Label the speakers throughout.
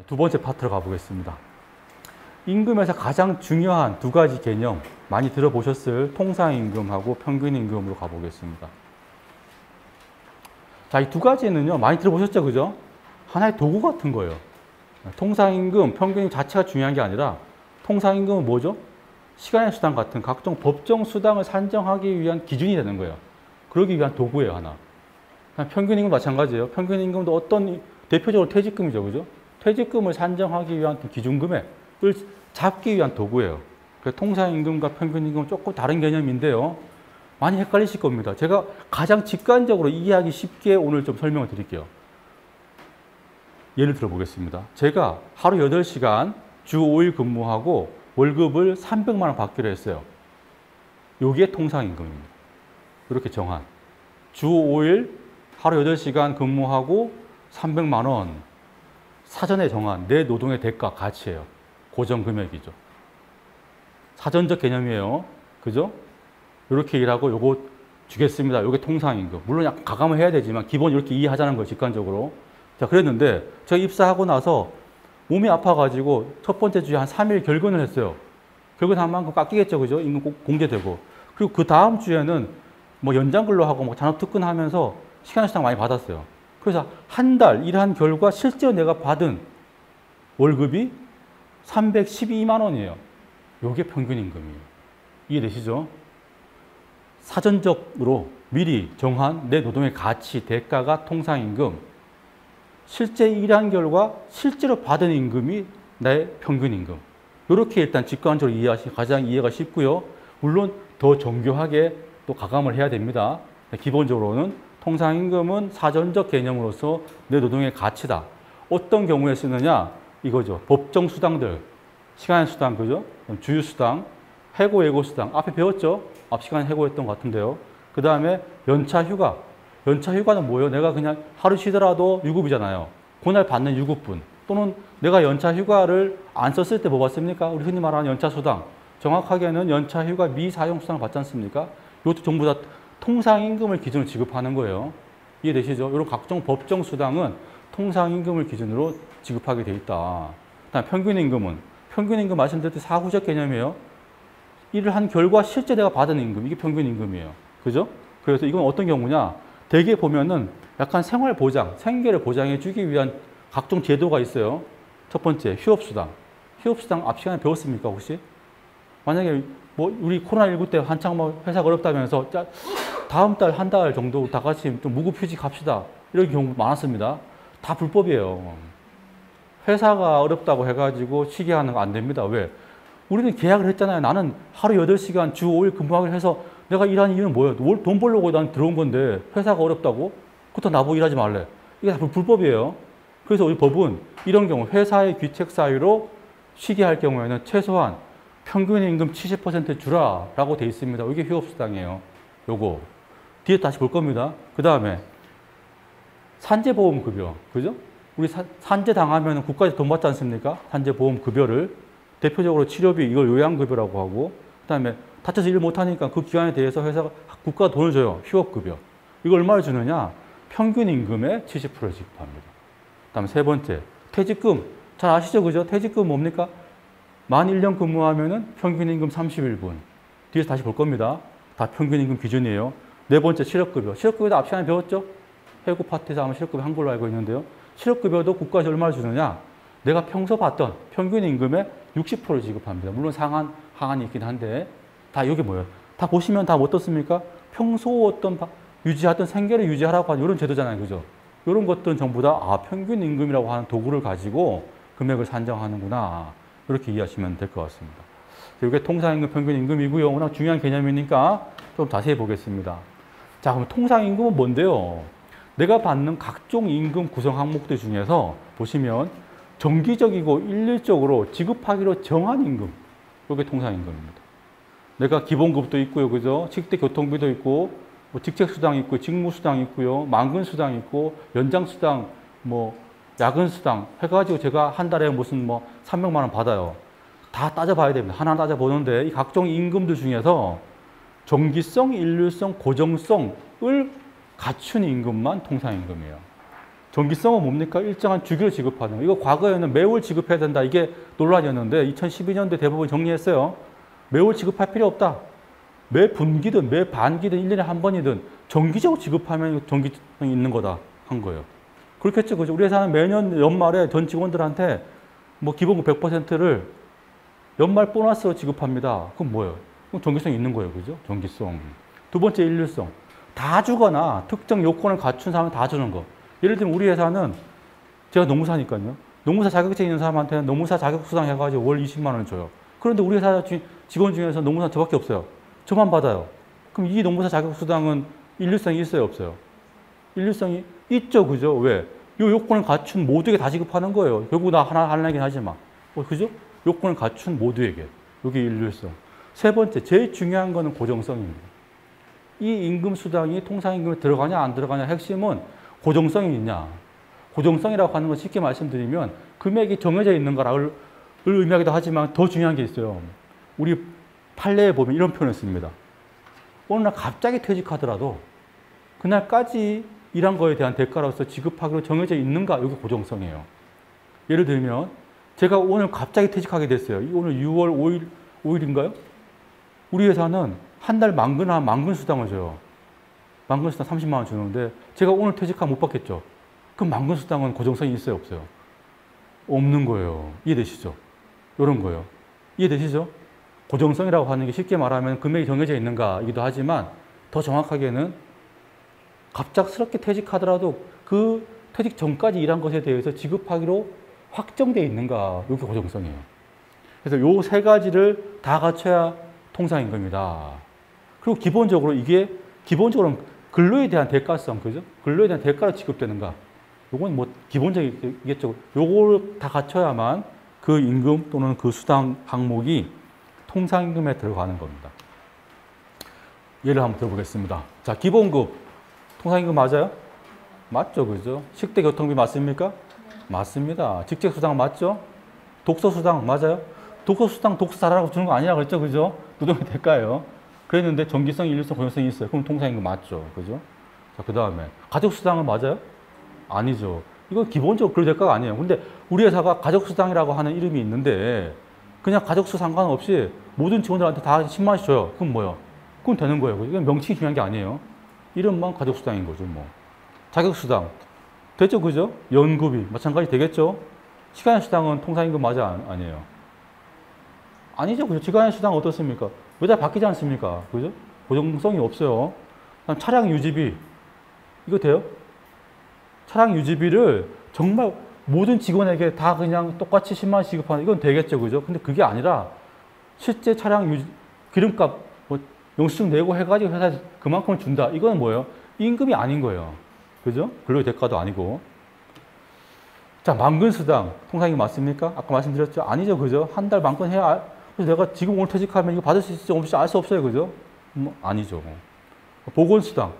Speaker 1: 두 번째 파트로 가보겠습니다. 임금에서 가장 중요한 두 가지 개념 많이 들어보셨을 통상임금하고 평균임금으로 가보겠습니다. 자, 이 두 가지는요 많이 들어보셨죠, 그죠? 하나의 도구 같은 거예요. 통상임금, 평균임 자체가 중요한 게 아니라 통상임금은 뭐죠? 시간의 수당 같은 각종 법정 수당을 산정하기 위한 기준이 되는 거예요. 그러기 위한 도구예요, 하나. 평균임금 마찬가지예요. 평균임금도 어떤 대표적으로 퇴직금이죠, 그죠? 퇴직금을 산정하기 위한 기준금액을 잡기 위한 도구예요. 그래서 통상임금과 평균임금은 조금 다른 개념인데요. 많이 헷갈리실 겁니다. 제가 가장 직관적으로 이해하기 쉽게 오늘 좀 설명을 드릴게요. 예를 들어 보겠습니다. 제가 하루 8시간 주 5일 근무하고 월급을 300만 원 받기로 했어요. 요게 통상임금입니다. 이렇게 정한. 주 5일 하루 8시간 근무하고 300만 원. 사전에 정한 내 노동의 대가, 가치예요. 고정금액이죠. 사전적 개념이에요. 그죠? 이렇게 일하고 요거 주겠습니다. 요게 통상임금. 물론 약간 가감을 해야 되지만 기본 이렇게 이해하자는 거예요. 직관적으로. 자, 그랬는데 제가 입사하고 나서 몸이 아파가지고 첫 번째 주에 한 3일 결근을 했어요. 결근한 만큼 깎이겠죠. 그죠? 임금 공제되고. 그리고 그 다음 주에는 뭐 연장 근로하고 뭐 잔업특근 하면서 시간 수당 많이 받았어요. 그래서 한 달 일한 결과 실제로 내가 받은 월급이 312만 원이에요. 요게 평균임금이에요. 이해되시죠? 사전적으로 미리 정한 내 노동의 가치, 대가가 통상임금. 실제 일한 결과 실제로 받은 임금이 내 평균임금. 이렇게 일단 직관적으로 가장 이해가 쉽고요. 물론 더 정교하게 또 가감을 해야 됩니다. 기본적으로는 통상임금은 사전적 개념으로서 내 노동의 가치다. 어떤 경우에 쓰느냐? 이거죠. 법정 수당들, 시간의 수당, 그죠? 주휴 수당, 해고, 예고 수당. 앞에 배웠죠? 앞 시간에 해고했던 것 같은데요. 그 다음에 연차 휴가. 연차 휴가는 뭐예요? 내가 그냥 하루 쉬더라도 유급이잖아요. 그날 받는 유급분. 또는 내가 연차 휴가를 안 썼을 때 뭐 받습니까? 우리 흔히 말하는 연차 수당. 정확하게는 연차 휴가 미사용 수당을 받지 않습니까? 이것도 전부 다 통상임금을 기준으로 지급하는 거예요. 이해되시죠? 이런 각종 법정 수당은 통상임금을 기준으로 지급하게 돼 있다. 그다음 평균임금은 평균임금 말씀드렸듯이 사후적 개념이에요. 일을 한 결과 실제 내가 받은 임금, 이게 평균임금이에요. 그죠? 그래서 이건 어떤 경우냐? 대개 보면은 약간 생활보장, 생계를 보장해 주기 위한 각종 제도가 있어요. 첫 번째, 휴업수당. 휴업수당 앞 시간에 배웠습니까, 혹시? 만약에 뭐 우리 코로나19 때 한창 뭐 회사가 어렵다면서 다음 달, 한 달 정도 다 같이 좀 무급휴직 합시다. 이런 경우 많았습니다. 다 불법이에요. 회사가 어렵다고 해가지고 쉬게 하는 거 안 됩니다. 왜? 우리는 계약을 했잖아요. 나는 하루 8시간 주 5일 근무하기로 해서 내가 일하는 이유는 뭐예요? 돈 벌려고 난 들어온 건데 회사가 어렵다고? 그렇다고 나보고 일하지 말래. 이게 다 불법이에요. 그래서 우리 법은 이런 경우 회사의 귀책 사유로 쉬게 할 경우에는 최소한 평균임금 70% 주라 라고 돼 있습니다. 이게 휴업수당이에요. 요거. 뒤에 다시 볼 겁니다. 그 다음에 산재보험급여. 그죠? 우리 산재 당하면 국가에서 돈 받지 않습니까? 산재보험급여를. 대표적으로 치료비, 이걸 요양급여라고 하고, 그 다음에 다쳐서 일 못하니까 그 기간에 대해서 회사가, 국가가 돈을 줘요. 휴업급여. 이걸 얼마를 주느냐? 평균임금의 70%를 지급합니다. 그 다음에 세 번째, 퇴직금. 잘 아시죠? 그죠? 퇴직금 뭡니까? 만 1년 근무하면은 평균임금 31분. 뒤에서 다시 볼 겁니다. 다 평균임금 기준이에요. 네 번째, 실업급여. 실업급여도 앞 시간에 배웠죠? 해고 파트에서 아마 실업급여 한 걸로 알고 있는데요. 실업급여도 국가에서 얼마를 주느냐? 내가 평소 받던 평균임금의 60%를 지급합니다. 물론 상한, 하한이 있긴 한데, 다 이게 뭐예요? 다 보시면 다 어떻습니까? 평소 어떤 유지하던 생계를 유지하라고 하는 이런 제도잖아요. 그죠? 이런 것들은 전부 다 평균임금이라고 하는 도구를 가지고 금액을 산정하는구나. 이렇게 이해하시면 될 것 같습니다. 이게 통상임금, 평균임금이고요. 워낙 중요한 개념이니까 좀 자세히 보겠습니다. 자, 그럼 통상임금은 뭔데요? 내가 받는 각종 임금 구성 항목들 중에서 보시면 정기적이고 일률적으로 지급하기로 정한 임금. 이게 통상임금입니다. 내가 기본급도 있고요. 그죠? 식대 교통비도 있고, 뭐 직책수당 있고, 직무수당 있고요. 만근수당 있고, 연장수당, 뭐, 야근수당 해가지고 제가 한 달에 무슨 뭐 300만 원 받아요. 다 따져봐야 됩니다. 하나 따져보는데 이 각종 임금들 중에서 정기성, 일률성, 고정성을 갖춘 임금만 통상임금이에요. 정기성은 뭡니까? 일정한 주기로 지급하는 거. 이거 과거에는 매월 지급해야 된다. 이게 논란이었는데 2012년도에 대법원이 정리했어요. 매월 지급할 필요 없다. 매 분기든 매 반기든 1년에 한 번이든 정기적으로 지급하면 정기성이 있는 거다 한 거예요. 그렇겠죠. 그죠? 우리 회사는 매년 연말에 전 직원들한테 뭐 기본급 100%를 연말 보너스로 지급합니다. 그럼 뭐예요? 그럼 정기성이 있는 거예요. 그죠? 정기성. 두 번째, 일률성. 다 주거나 특정 요건을 갖춘 사람은 다 주는 거. 예를 들면 우리 회사는 제가 농무사니까요. 농무사 자격증 있는 사람한테는 농무사 자격수당 해가지고 월 20만 원을 줘요. 그런데 우리 회사 직원 중에서 농무사 저밖에 없어요. 저만 받아요. 그럼 이 농무사 자격수당은 일률성이 있어요, 없어요? 일률성이 있죠, 그죠? 왜? 이 요건을 갖춘 모두에게 다 지급하는 거예요. 결국 나 하나 하려긴 하지만. 그죠? 요건을 갖춘 모두에게. 이게 일률성. 세 번째, 제일 중요한 거는 고정성입니다. 이 임금 수당이 통상임금에 들어가냐 안 들어가냐 핵심은 고정성이 있냐. 고정성이라고 하는 건 쉽게 말씀드리면 금액이 정해져 있는 거를 의미하기도 하지만 더 중요한 게 있어요. 우리 판례에 보면 이런 표현을 씁니다. 어느 날 갑자기 퇴직하더라도 그날까지 일한 거에 대한 대가로서 지급하기로 정해져 있는가? 이게 고정성이에요. 예를 들면 제가 오늘 갑자기 퇴직하게 됐어요. 오늘 6월 5일인가요? 우리 회사는 한 달 만근 수당을 줘요. 만근 수당 30만 원 주는데 제가 오늘 퇴직하면 못 받겠죠. 그럼 만근 수당은 고정성이 있어요, 없어요? 없는 거예요. 이해되시죠? 이런 거예요. 이해되시죠? 고정성이라고 하는 게 쉽게 말하면 금액이 정해져 있는가이기도 하지만 더 정확하게는 갑작스럽게 퇴직하더라도 그 퇴직 전까지 일한 것에 대해서 지급하기로 확정되어 있는가, 이게 고정성이에요. 그래서 요 세 가지를 다 갖춰야 통상임금이다. 그리고 기본적으로는 근로에 대한 대가성, 그죠? 근로에 대한 대가로 지급되는가. 요건 뭐 기본적이겠죠. 요걸 다 갖춰야만 그 임금 또는 그 수당 항목이 통상임금에 들어가는 겁니다. 예를 한번 들어보겠습니다. 자, 기본급. 통상임금 맞아요? 맞죠, 그죠? 식대 교통비 맞습니까? 맞습니다. 직책수당 맞죠? 독서수당 맞아요? 독서수당 독서 잘하라고 주는 거 아니라 그랬죠, 그죠? 노동의 대가예요. 그랬는데 정기성, 일률성, 고정성이 있어요. 그럼 통상임금 맞죠, 그죠? 자, 그 다음에 가족수당은 맞아요? 아니죠. 이건 기본적으로 그런 대가가 아니에요. 근데 우리 회사가 가족수당이라고 하는 이름이 있는데 그냥 가족수 상관없이 모든 직원들한테 다 10만 원씩 줘요. 그럼 뭐요? 그럼 되는 거예요. 이건 명칭이 중요한 게 아니에요. 이름만 가족수당인 거죠, 뭐. 자격수당. 됐죠, 그죠? 연급이 마찬가지 되겠죠? 시간수당은 통상임금 맞아, 아니에요? 아니죠, 그죠? 시간수당 어떻습니까? 매달 바뀌지 않습니까? 그죠? 고정성이 없어요. 차량 유지비. 이거 돼요? 차량 유지비를 정말 모든 직원에게 다 그냥 똑같이 10만 원씩 지급하는, 이건 되겠죠, 그죠? 근데 그게 아니라 실제 차량 기름값 뭐 영수증 내고 해가지고 회사에 그만큼을 준다. 이건 뭐예요? 임금이 아닌 거예요. 그죠? 근로의 대가도 아니고. 자, 만근수당. 통상임금 맞습니까? 아까 말씀드렸죠? 아니죠, 그죠? 한 달 만근 해야, 그래서 내가 지금 오늘 퇴직하면 이거 받을 수 있을지 없을지 알 수 없어요, 그죠? 아니죠. 보건수당.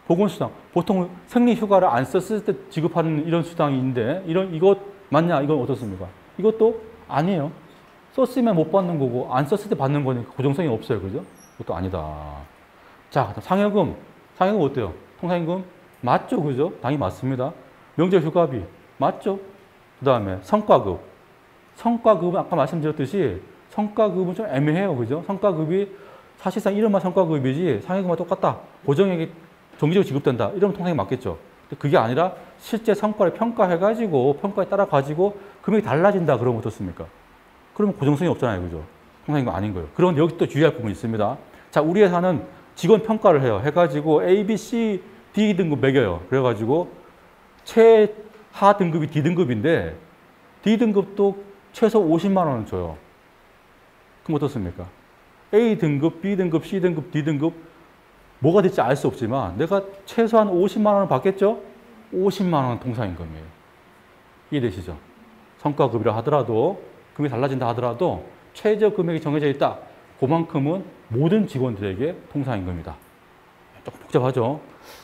Speaker 1: 보건수당. 보통 생리휴가를 안 썼을 때 지급하는 이런 수당인데, 이것 맞냐? 이건 어떻습니까? 이것도 아니에요. 썼으면 못 받는 거고, 안 썼을 때 받는 거니까 고정성이 없어요, 그죠? 그것도 아니다. 자, 상여금. 상여금 어때요? 통상임금? 맞죠, 그죠? 당연히 맞습니다. 명절휴가비. 맞죠? 그 다음에 성과급. 성과급은 아까 말씀드렸듯이 성과급은 좀 애매해요, 그죠? 성과급이 사실상 이름만 성과급이지 상여금과 똑같다. 고정액이 정기적으로 지급된다. 이러면 통상이 맞겠죠. 근데 그게 아니라 실제 성과를 평가해가지고 평가에 따라 가지고 금액이 달라진다. 그러면 어떻습니까? 그러면 고정성이 없잖아요, 그죠? 통상임금 아닌 거예요. 그런 여기 또 주의할 부분이 있습니다. 자, 우리 회사는 직원 평가를 해요. 해가지고 A, B, C, D 등급 매겨요. 그래가지고 최하 등급이 D 등급인데 D 등급도 최소 50만 원을 줘요. 그럼 어떻습니까? A 등급, B 등급, C 등급, D 등급 뭐가 될지 알 수 없지만 내가 최소한 50만 원을 받겠죠? 50만 원은 통상임금이에요. 이해되시죠? 성과급이라 하더라도 금액이 달라진다 하더라도 최저 금액이 정해져 있다. 그만큼은 모든 직원들에게 통상임금이다. 조금 복잡하죠?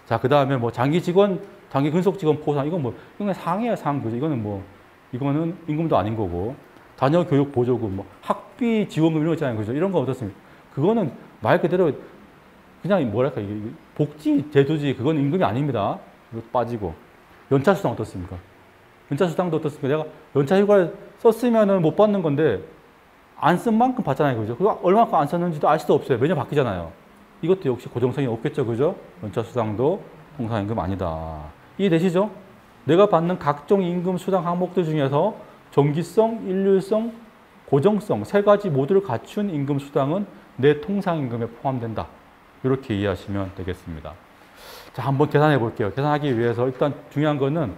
Speaker 1: 자, 그 다음에 뭐 장기 직원, 장기 근속 직원 포상, 이건 상이에요, 상. 그죠? 이거는 임금도 아닌 거고. 자녀 교육 보조금, 뭐 학비 지원금 이런 거 있잖아요. 그죠? 이런 거 어떻습니까? 그거는 말 그대로 그냥 뭐랄까, 이게 복지 제도지, 그건 임금이 아닙니다. 이것도 빠지고. 연차 수당 어떻습니까? 연차 수당도 어떻습니까? 내가 연차 휴가를 썼으면 못 받는 건데 안 쓴 만큼 받잖아요. 그죠? 그거 얼마큼 안 썼는지도 알 수도 없어요. 매년 바뀌잖아요. 이것도 역시 고정성이 없겠죠. 그죠? 연차 수당도 통상임금 아니다. 이해되시죠? 내가 받는 각종 임금 수당 항목들 중에서 정기성, 일률성, 고정성 세 가지 모두를 갖춘 임금 수당은 내 통상임금에 포함된다. 이렇게 이해하시면 되겠습니다. 자, 한번 계산해 볼게요. 계산하기 위해서 일단 중요한 거는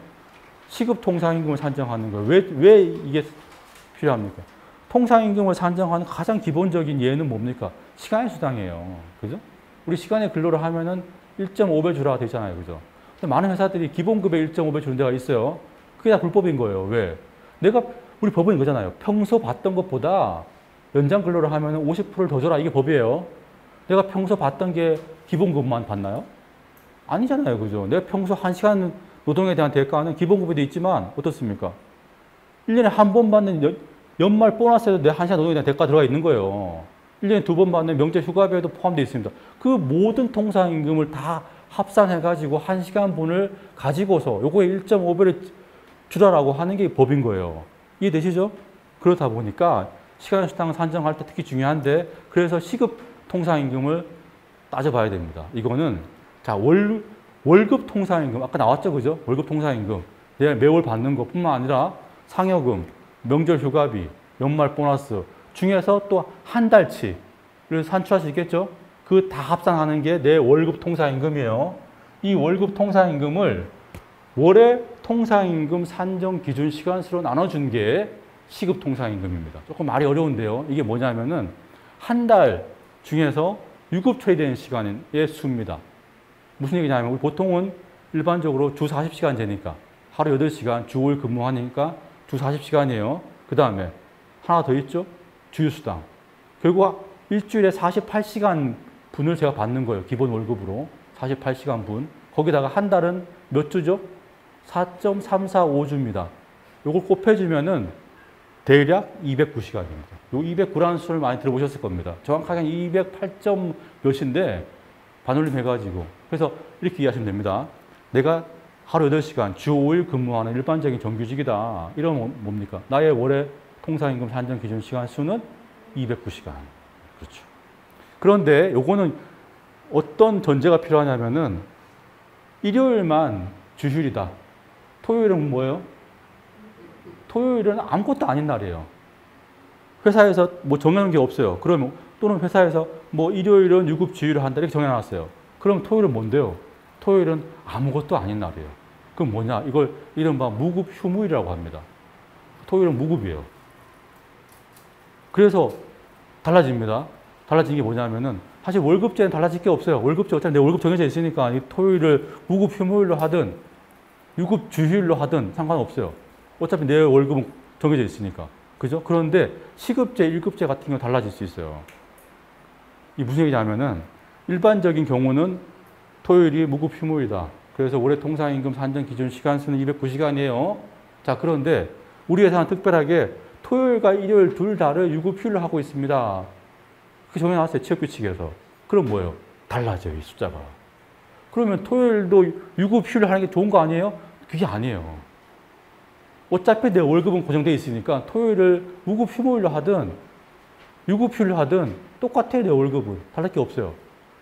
Speaker 1: 시급 통상임금을 산정하는 거예요. 왜 이게 필요합니까? 통상임금을 산정하는 가장 기본적인 예는 뭡니까? 시간의 수당이에요. 그죠? 우리 시간에 근로를 하면은 1.5배 주라고 되어 있잖아요. 그죠? 근데 많은 회사들이 기본급에 1.5배 주는 데가 있어요. 그게 다 불법인 거예요. 왜? 우리 법은 이거잖아요. 평소 받던 것보다 연장 근로를 하면 50%를 더 줘라. 이게 법이에요. 내가 평소 받던 게 기본급만 받나요? 아니잖아요. 그죠? 내가 평소 1시간 노동에 대한 대가는 기본급에도 있지만 어떻습니까? 1년에 한 번 받는 연말 보너스에도 내 1시간 노동에 대한 대가 들어가 있는 거예요. 1년에 2번 받는 명절 휴가비에도 포함되어 있습니다. 그 모든 통상임금을 다 합산해가지고 1시간분을 가지고서 요거에 1.5배를 주라라고 하는 게 법인 거예요. 이해되시죠? 그렇다 보니까 시간 수당 산정할 때 특히 중요한데 그래서 시급 통상임금을 따져봐야 됩니다. 이거는 자 월급 통상임금 아까 나왔죠, 그죠? 월급 통상임금 내가 매월 받는 것뿐만 아니라 상여금, 명절 휴가비, 연말 보너스 중에서 또 한 달치를 산출할 수 있겠죠? 그 다 합산하는 게 내 월급 통상임금이에요. 이 월급 통상임금을 월의 통상임금 산정 기준 시간수로 나눠준 게 시급 통상임금입니다. 조금 말이 어려운데요. 이게 뭐냐면은 한 달 중에서 유급 처리되는 시간의 수입니다. 무슨 얘기냐면 우리 보통은 일반적으로 주 40시간 되니까 하루 8시간 주 5일 근무하니까 주 40시간이에요. 그 다음에 하나 더 있죠. 주휴수당. 결국 일주일에 48시간 분을 제가 받는 거예요. 기본 월급으로. 48시간 분. 거기다가 한 달은 몇 주죠? 4.345주입니다. 요걸 곱해주면은 대략 209시간입니다. 요 209라는 수를 많이 들어보셨을 겁니다. 정확하게는 208점 몇인데 반올림 해가지고. 그래서 이렇게 이해하시면 됩니다. 내가 하루 8시간, 주 5일 근무하는 일반적인 정규직이다. 이러면 뭡니까? 나의 월의 통상임금 산정 기준 시간 수는 209시간. 그렇죠. 그런데 요거는 어떤 전제가 필요하냐면은 일요일만 주휴일이다. 토요일은 뭐예요? 토요일은 아무것도 아닌 날이에요. 회사에서 뭐 정해놓은 게 없어요. 그러면 또는 회사에서 뭐 일요일은 유급 주휴를 한다 이렇게 정해놨어요. 그럼 토요일은 뭔데요? 토요일은 아무것도 아닌 날이에요. 그럼 뭐냐? 이걸 이른바 무급 휴무일이라고 합니다. 토요일은 무급이에요. 그래서 달라집니다. 달라진 게 뭐냐면은 사실 월급제는 달라질 게 없어요. 월급제 어차피 내 월급 정해져 있으니까 이 토요일을 무급 휴무일로 하든 유급 주휴일로 하든 상관없어요. 어차피 내 월급은 정해져 있으니까. 그죠? 그런데 시급제, 1급제 같은 경우 달라질 수 있어요. 이게 무슨 얘기냐면은 일반적인 경우는 토요일이 무급 휴무일이다. 그래서 월의 통상임금 산정 기준 시간 수는 209시간이에요. 자, 그런데 우리 회사는 특별하게 토요일과 일요일 둘 다를 유급 휴일로 하고 있습니다. 그렇게 정해놨어요. 취업규칙에서. 그럼 뭐예요? 달라져요. 이 숫자가. 그러면 토요일도 유급 휴일을 하는 게 좋은 거 아니에요? 그게 아니에요. 어차피 내 월급은 고정되어 있으니까 토요일을 무급 휴무일로 하든 유급 휴일로 하든 똑같아요. 내 월급은. 달랄 게 없어요.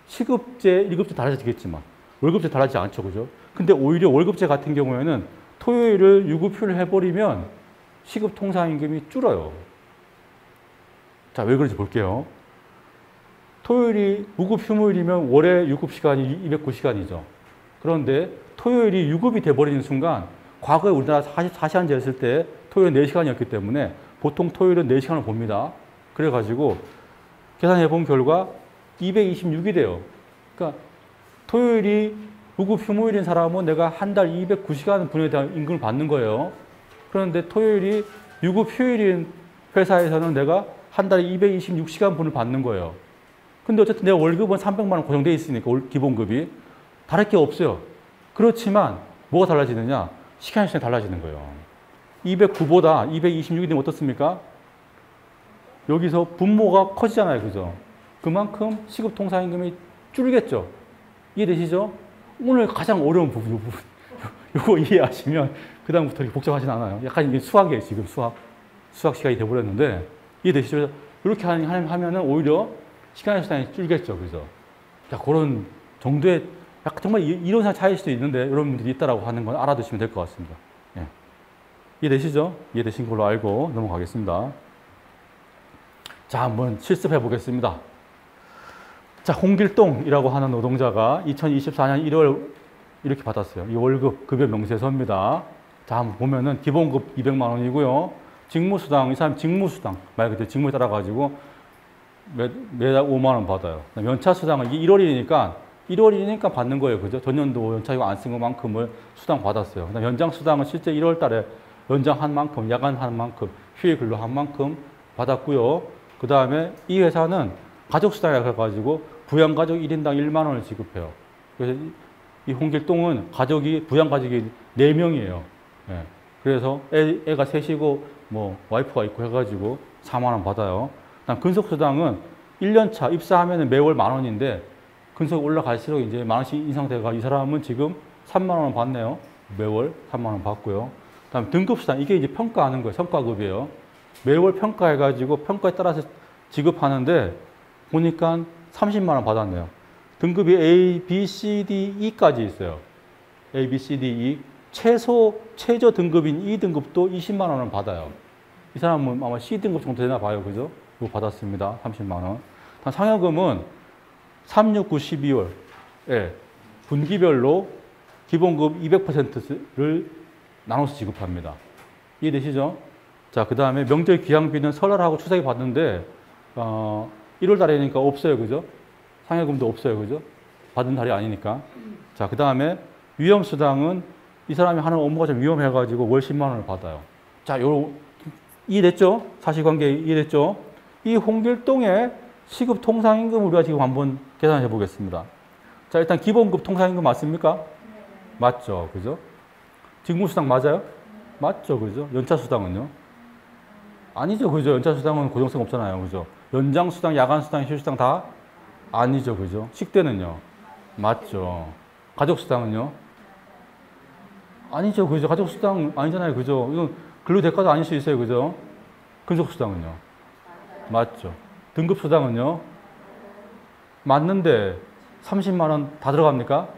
Speaker 1: 시급제, 1급제 달라지겠지만 월급제 달라지지 않죠. 그죠? 근데 오히려 월급제 같은 경우에는 토요일을 유급 휴일을 해버리면 시급 통상임금이 줄어요. 자, 왜 그런지 볼게요. 토요일이 무급 휴무일이면 월에 유급 시간이 209시간이죠. 그런데 토요일이 유급이 돼버리는 순간 과거에 우리나라 44시간제 했을 때 토요일 4시간이었기 때문에 보통 토요일은 4시간을 봅니다. 그래가지고 계산해 본 결과 226이 돼요. 그러니까 토요일이 무급 휴무일인 사람은 내가 한 달 209시간 분에 대한 임금을 받는 거예요. 그런데 토요일이 유급 휴일인 회사에서는 내가 한 달에 226시간 분을 받는 거예요. 근데 어쨌든 내 월급은 300만 원 고정되어 있으니까 기본급이 다를 게 없어요. 그렇지만 뭐가 달라지느냐? 시간이 달라지는 거예요. 209보다 226이 되면 어떻습니까? 여기서 분모가 커지잖아요. 그죠? 그만큼 시급 통상임금이 줄겠죠. 이해되시죠? 오늘 가장 어려운 부분, 이 부분. 요거 이해하시면 그다음부터 이렇게 복잡하진 않아요. 약간 이게 수학이에요, 지금 수학 시간이 돼버렸는데 이해되시죠? 이렇게 하면은 오히려 시간의 수당이 줄겠죠, 그죠? 자, 그런 정도의 약간 정말 이론상 차이일 수도 있는데 이런 분들이 있다라고 하는 건 알아두시면 될 것 같습니다. 예. 이해되시죠? 이해되신 걸로 알고 넘어가겠습니다. 자, 한번 실습해 보겠습니다. 자, 홍길동이라고 하는 노동자가 2024년 1월 이렇게 받았어요. 이 월급 급여 명세서입니다. 자, 한번 보면은 기본급 200만 원이고요. 직무수당, 이 사람 직무수당 말 그대로 직무에 따라 가지고 매달 5만 원 받아요. 연차수당은 이게 1월이니까 받는 거예요, 그죠? 전년도 연차 이거 안 쓴 것만큼을 수당 받았어요. 그다음 연장수당은 실제 1월 달에 연장한 만큼, 야간한 만큼, 휴일 근로한 만큼 받았고요. 그 다음에 이 회사는 가족수당이라 해가지고 부양가족 1인당 1만 원을 지급해요. 그래서 이 홍길동은 부양가족이 4명이에요. 예. 그래서 애가 셋이고, 뭐, 와이프가 있고 해가지고 4만 원 받아요. 그다음 근속수당은 1년차 입사하면 매월 1만 원인데, 근속 올라갈수록 이제 1만 원씩 인상돼가 이 사람은 지금 3만 원 받네요. 매월 3만 원 받고요. 그다음 등급수당, 이게 이제 평가하는 거예요. 성과급이에요. 매월 평가해가지고 평가에 따라서 지급하는데 보니까 30만 원 받았네요. 등급이 A, B, C, D, E까지 있어요. A, B, C, D, E. 최저 등급인 E 등급도 20만 원을 받아요. 이 사람은 아마 C등급 정도 되나 봐요. 그죠? 이거 받았습니다. 30만 원. 상여금은 3, 6, 9, 12월에 분기별로 기본급 200%를 나눠서 지급합니다. 이해되시죠? 자, 그 다음에 명절 기항비는 설날하고 추석에 받는데 1월 달이니까 없어요. 그죠? 상여금도 없어요. 그죠? 받은 달이 아니니까. 자, 그 다음에 위험수당은 이 사람이 하는 업무가 좀 위험해가지고 월 10만 원을 받아요. 자, 이해됐죠? 사실관계 이해됐죠? 이 홍길동의 시급 통상임금 우리가 지금 한번 계산해 보겠습니다. 자, 일단 기본급 통상임금 맞습니까? 맞죠. 그죠? 직무수당 맞아요? 맞죠. 그죠? 연차수당은요? 아니죠. 그죠? 연차수당은 고정성 없잖아요. 그죠? 연장수당, 야간수당, 휴수당 다 아니죠. 그죠? 식대는요? 맞죠. 가족수당은요? 아니죠. 그죠? 가족수당 아니잖아요. 그죠? 이건 근로대가도 아닐 수 있어요. 그죠? 근속수당은요? 맞죠. 등급수당은요? 맞는데 30만 원 다 들어갑니까?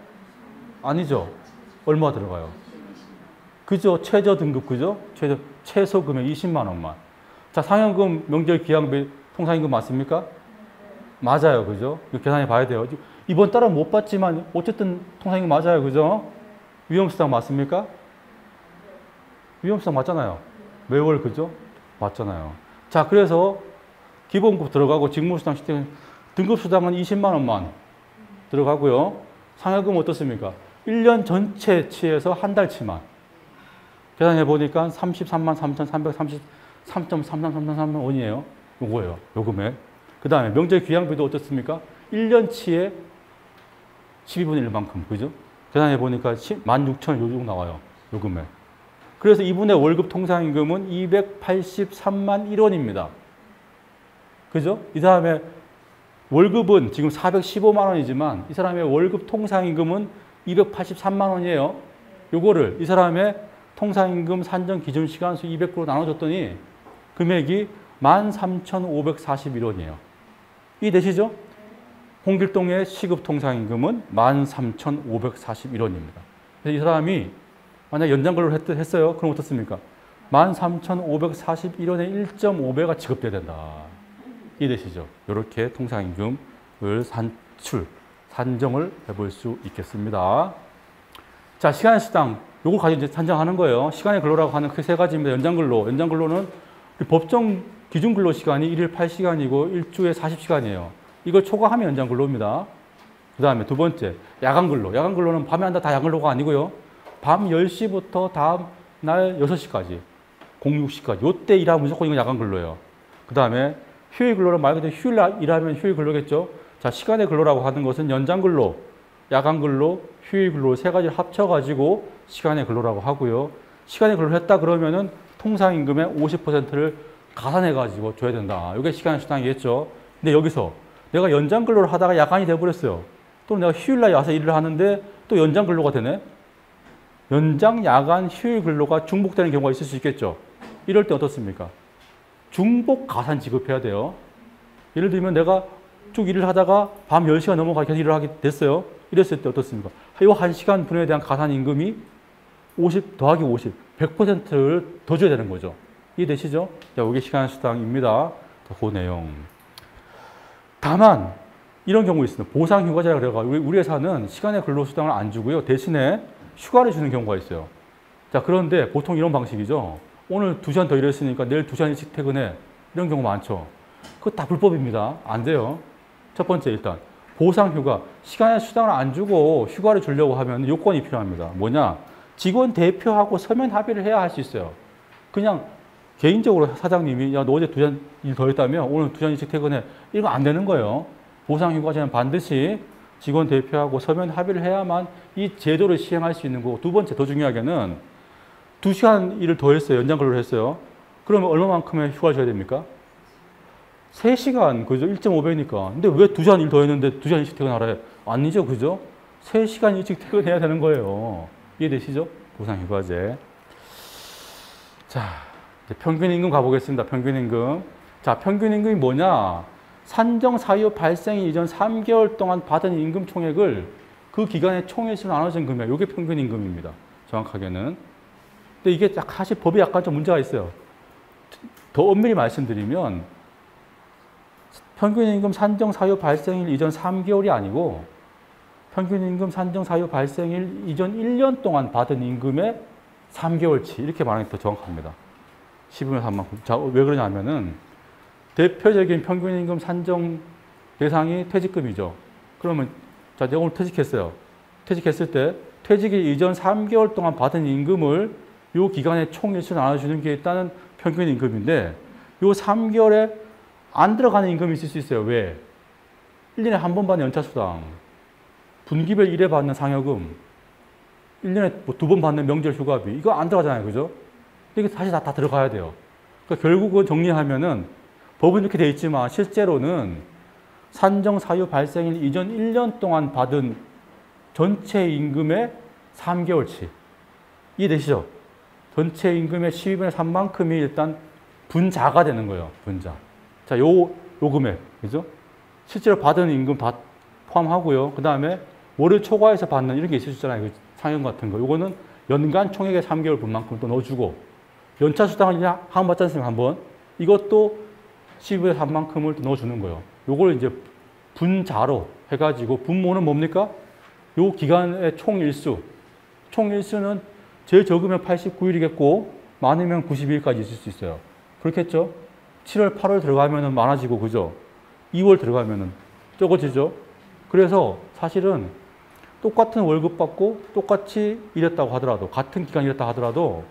Speaker 1: 아니죠. 얼마 들어가요? 그죠? 최저 등급, 그죠? 최소 금액 20만 원만. 자, 상여금, 명절 기항비, 통상임금 맞습니까? 맞아요. 그죠? 이거 계산해 봐야 돼요. 이번 달은 못 받지만 어쨌든 통상임금 맞아요. 그죠? 위험수당 맞습니까? 위험수당 맞잖아요. 매월, 그죠? 맞잖아요. 자, 그래서 기본급 들어가고 직무수당, 등급수당은 20만 원만 들어가고요. 상여금 어떻습니까? 1년 전체치에서 한 달치만. 계산해 보니까 33만 3,333.333 원이에요. 요거예요. 요 금액. 그 다음에 명절 귀향비도 어떻습니까? 1년치에 12분의 1만큼. 그죠? 계산해 보니까 16,000원 요 정도 나와요. 요 금액. 그래서 이분의 월급 통상임금은 283만 1원입니다. 그죠? 이 사람의 월급은 지금 415만 원이지만 이 사람의 월급 통상임금은 283만 원이에요. 요거를 이 사람의 통상임금 산정 기준 시간수 200으로 나눠줬더니 금액이 13,541원이에요. 이해되시죠? 홍길동의 시급 통상임금은 13,541원입니다. 그래서 이 사람이 만약 연장근로를 했어요. 그럼 어떻습니까? 13,541원의 1.5배가 지급돼야 된다. 이해되시죠? 이렇게 통상임금을 산정을 해볼 수 있겠습니다. 자, 시간의 수당. 요걸 가지고 이제 산정하는 거예요. 시간의 근로라고 하는 그 세 가지입니다. 연장근로. 연장근로는 법정 기준 근로 시간이 1일 8시간이고 일주에 40시간이에요. 이걸 초과하면 연장근로입니다. 그 다음에 두 번째, 야간근로. 야간근로는 밤에 한다 다 야간근로가 아니고요. 밤 10시부터 다음 날 6시까지, 06시까지. 요때 일하면 무조건 이건 야간근로예요. 그 다음에 휴일 근로는 말 그대로 휴일 일하면 휴일 근로겠죠. 자, 시간의 근로라고 하는 것은 연장근로, 야간근로, 휴일 근로 세 가지를 합쳐가지고 시간의 근로라고 하고요. 시간의 근로를 했다 그러면은 통상임금의 50%를 가산해가지고 줘야 된다. 이게 시간의 수당이겠죠. 근데 여기서 내가 연장근로를 하다가 야간이 돼버렸어요. 또 내가 휴일날 와서 일을 하는데 또 연장근로가 되네. 연장 야간 휴일 근로가 중복되는 경우가 있을 수 있겠죠. 이럴 때 어떻습니까? 중복 가산 지급해야 돼요. 예를 들면 내가 쭉 일을 하다가 밤 10시가 넘어가 계속 일을 하게 됐어요. 이랬을 때 어떻습니까? 이 1시간 분에 대한 가산 임금이 50 더하기 50, 100%를 더 줘야 되는 거죠. 이해되시죠? 자, 이게 시간 수당입니다. 그 내용. 다만 이런 경우 있습니다. 보상 휴가제라 그래가지고 우리 회사는 시간의 근로수당을 안 주고요. 대신에 휴가를 주는 경우가 있어요. 자, 그런데 보통 이런 방식이죠. 오늘 2시간 더 일했으니까 내일 2시간 일찍 퇴근해. 이런 경우 많죠. 그거 다 불법입니다. 안 돼요. 첫 번째 일단 보상 휴가, 시간의 수당을 안 주고 휴가를 주려고 하면 요건이 필요합니다. 뭐냐? 직원 대표하고 서면 합의를 해야 할 수 있어요. 그냥 개인적으로 사장님이 야, 너 어제 2시간 일 더 했다며? 오늘 2시간 일찍 퇴근해. 이거 안 되는 거예요. 보상 휴가제는 반드시 직원 대표하고 서면 합의를 해야만 이 제도를 시행할 수 있는 거고, 두 번째 더 중요하게는 2시간 일을 더 했어요. 연장 근로를 했어요. 그러면 얼마만큼의 휴가를 줘야 됩니까? 3시간, 그죠? 1.5배니까. 근데 왜 2시간 일 더 했는데 2시간 일찍 퇴근하라 해? 아니죠, 그죠? 3시간 일찍 퇴근해야 되는 거예요. 이해되시죠? 보상휴가제. 자, 이제 평균임금 가보겠습니다. 평균임금. 자, 평균임금이 뭐냐? 산정사유 발생 이전 3개월 동안 받은 임금 총액을 그 기간의 총일수로 나눠진 금액. 이게 평균임금입니다. 정확하게는. 근데 이게 사실 법이 약간 좀 문제가 있어요. 더 엄밀히 말씀드리면 평균임금 산정사유 발생일 이전 3개월이 아니고 평균임금 산정사유 발생일 이전 1년 동안 받은 임금의 3개월치 이렇게 말하는 게 더 정확합니다. 15년 3만큼. 자, 왜 그러냐면은 대표적인 평균임금 산정 대상이 퇴직금이죠. 그러면 자, 내가 오늘 퇴직했어요. 퇴직했을 때 퇴직일 이전 3개월 동안 받은 임금을 요 기간의 총일수로 나눠주는 게 일단은 평균임금인데 요 3개월에 안 들어가는 임금이 있을 수 있어요. 왜? 1년에 한 번 받는 연차수당, 분기별 1회 받는 상여금, 1년에 뭐 2번 받는 명절 휴가비, 이거 안 들어가잖아요. 그죠? 이게 다시 다 들어가야 돼요. 그러니까 결국은 정리하면은 법은 이렇게 돼 있지만 실제로는 산정사유 발생일 이전 1년 동안 받은 전체 임금의 3개월치. 이해되시죠? 전체 임금의 12분의 3만큼이 일단 분자가 되는 거예요. 분자. 자, 요 금액. 그죠? 실제로 받은 임금 다 포함하고요. 그 다음에 월을 초과해서 받는 이런 게 있을 수 있잖아요. 상여금 같은 거. 요거는 연간 총액의 3개월 분만큼 또 넣어주고, 연차수당을 그냥 한 번 받지 않습니까? 한 번. 이것도 12분의 3만큼을 또 넣어주는 거예요. 요걸 이제 분자로 해가지고, 분모는 뭡니까? 요 기간의 총일수. 총일수는 제일 적으면 89일이겠고, 많으면 92일까지 있을 수 있어요. 그렇겠죠? 7월, 8월 들어가면은 많아지고, 그죠? 2월 들어가면은 적어지죠? 그래서 사실은 똑같은 월급 받고 똑같이 일했다고 하더라도, 같은 기간 일했다 하더라도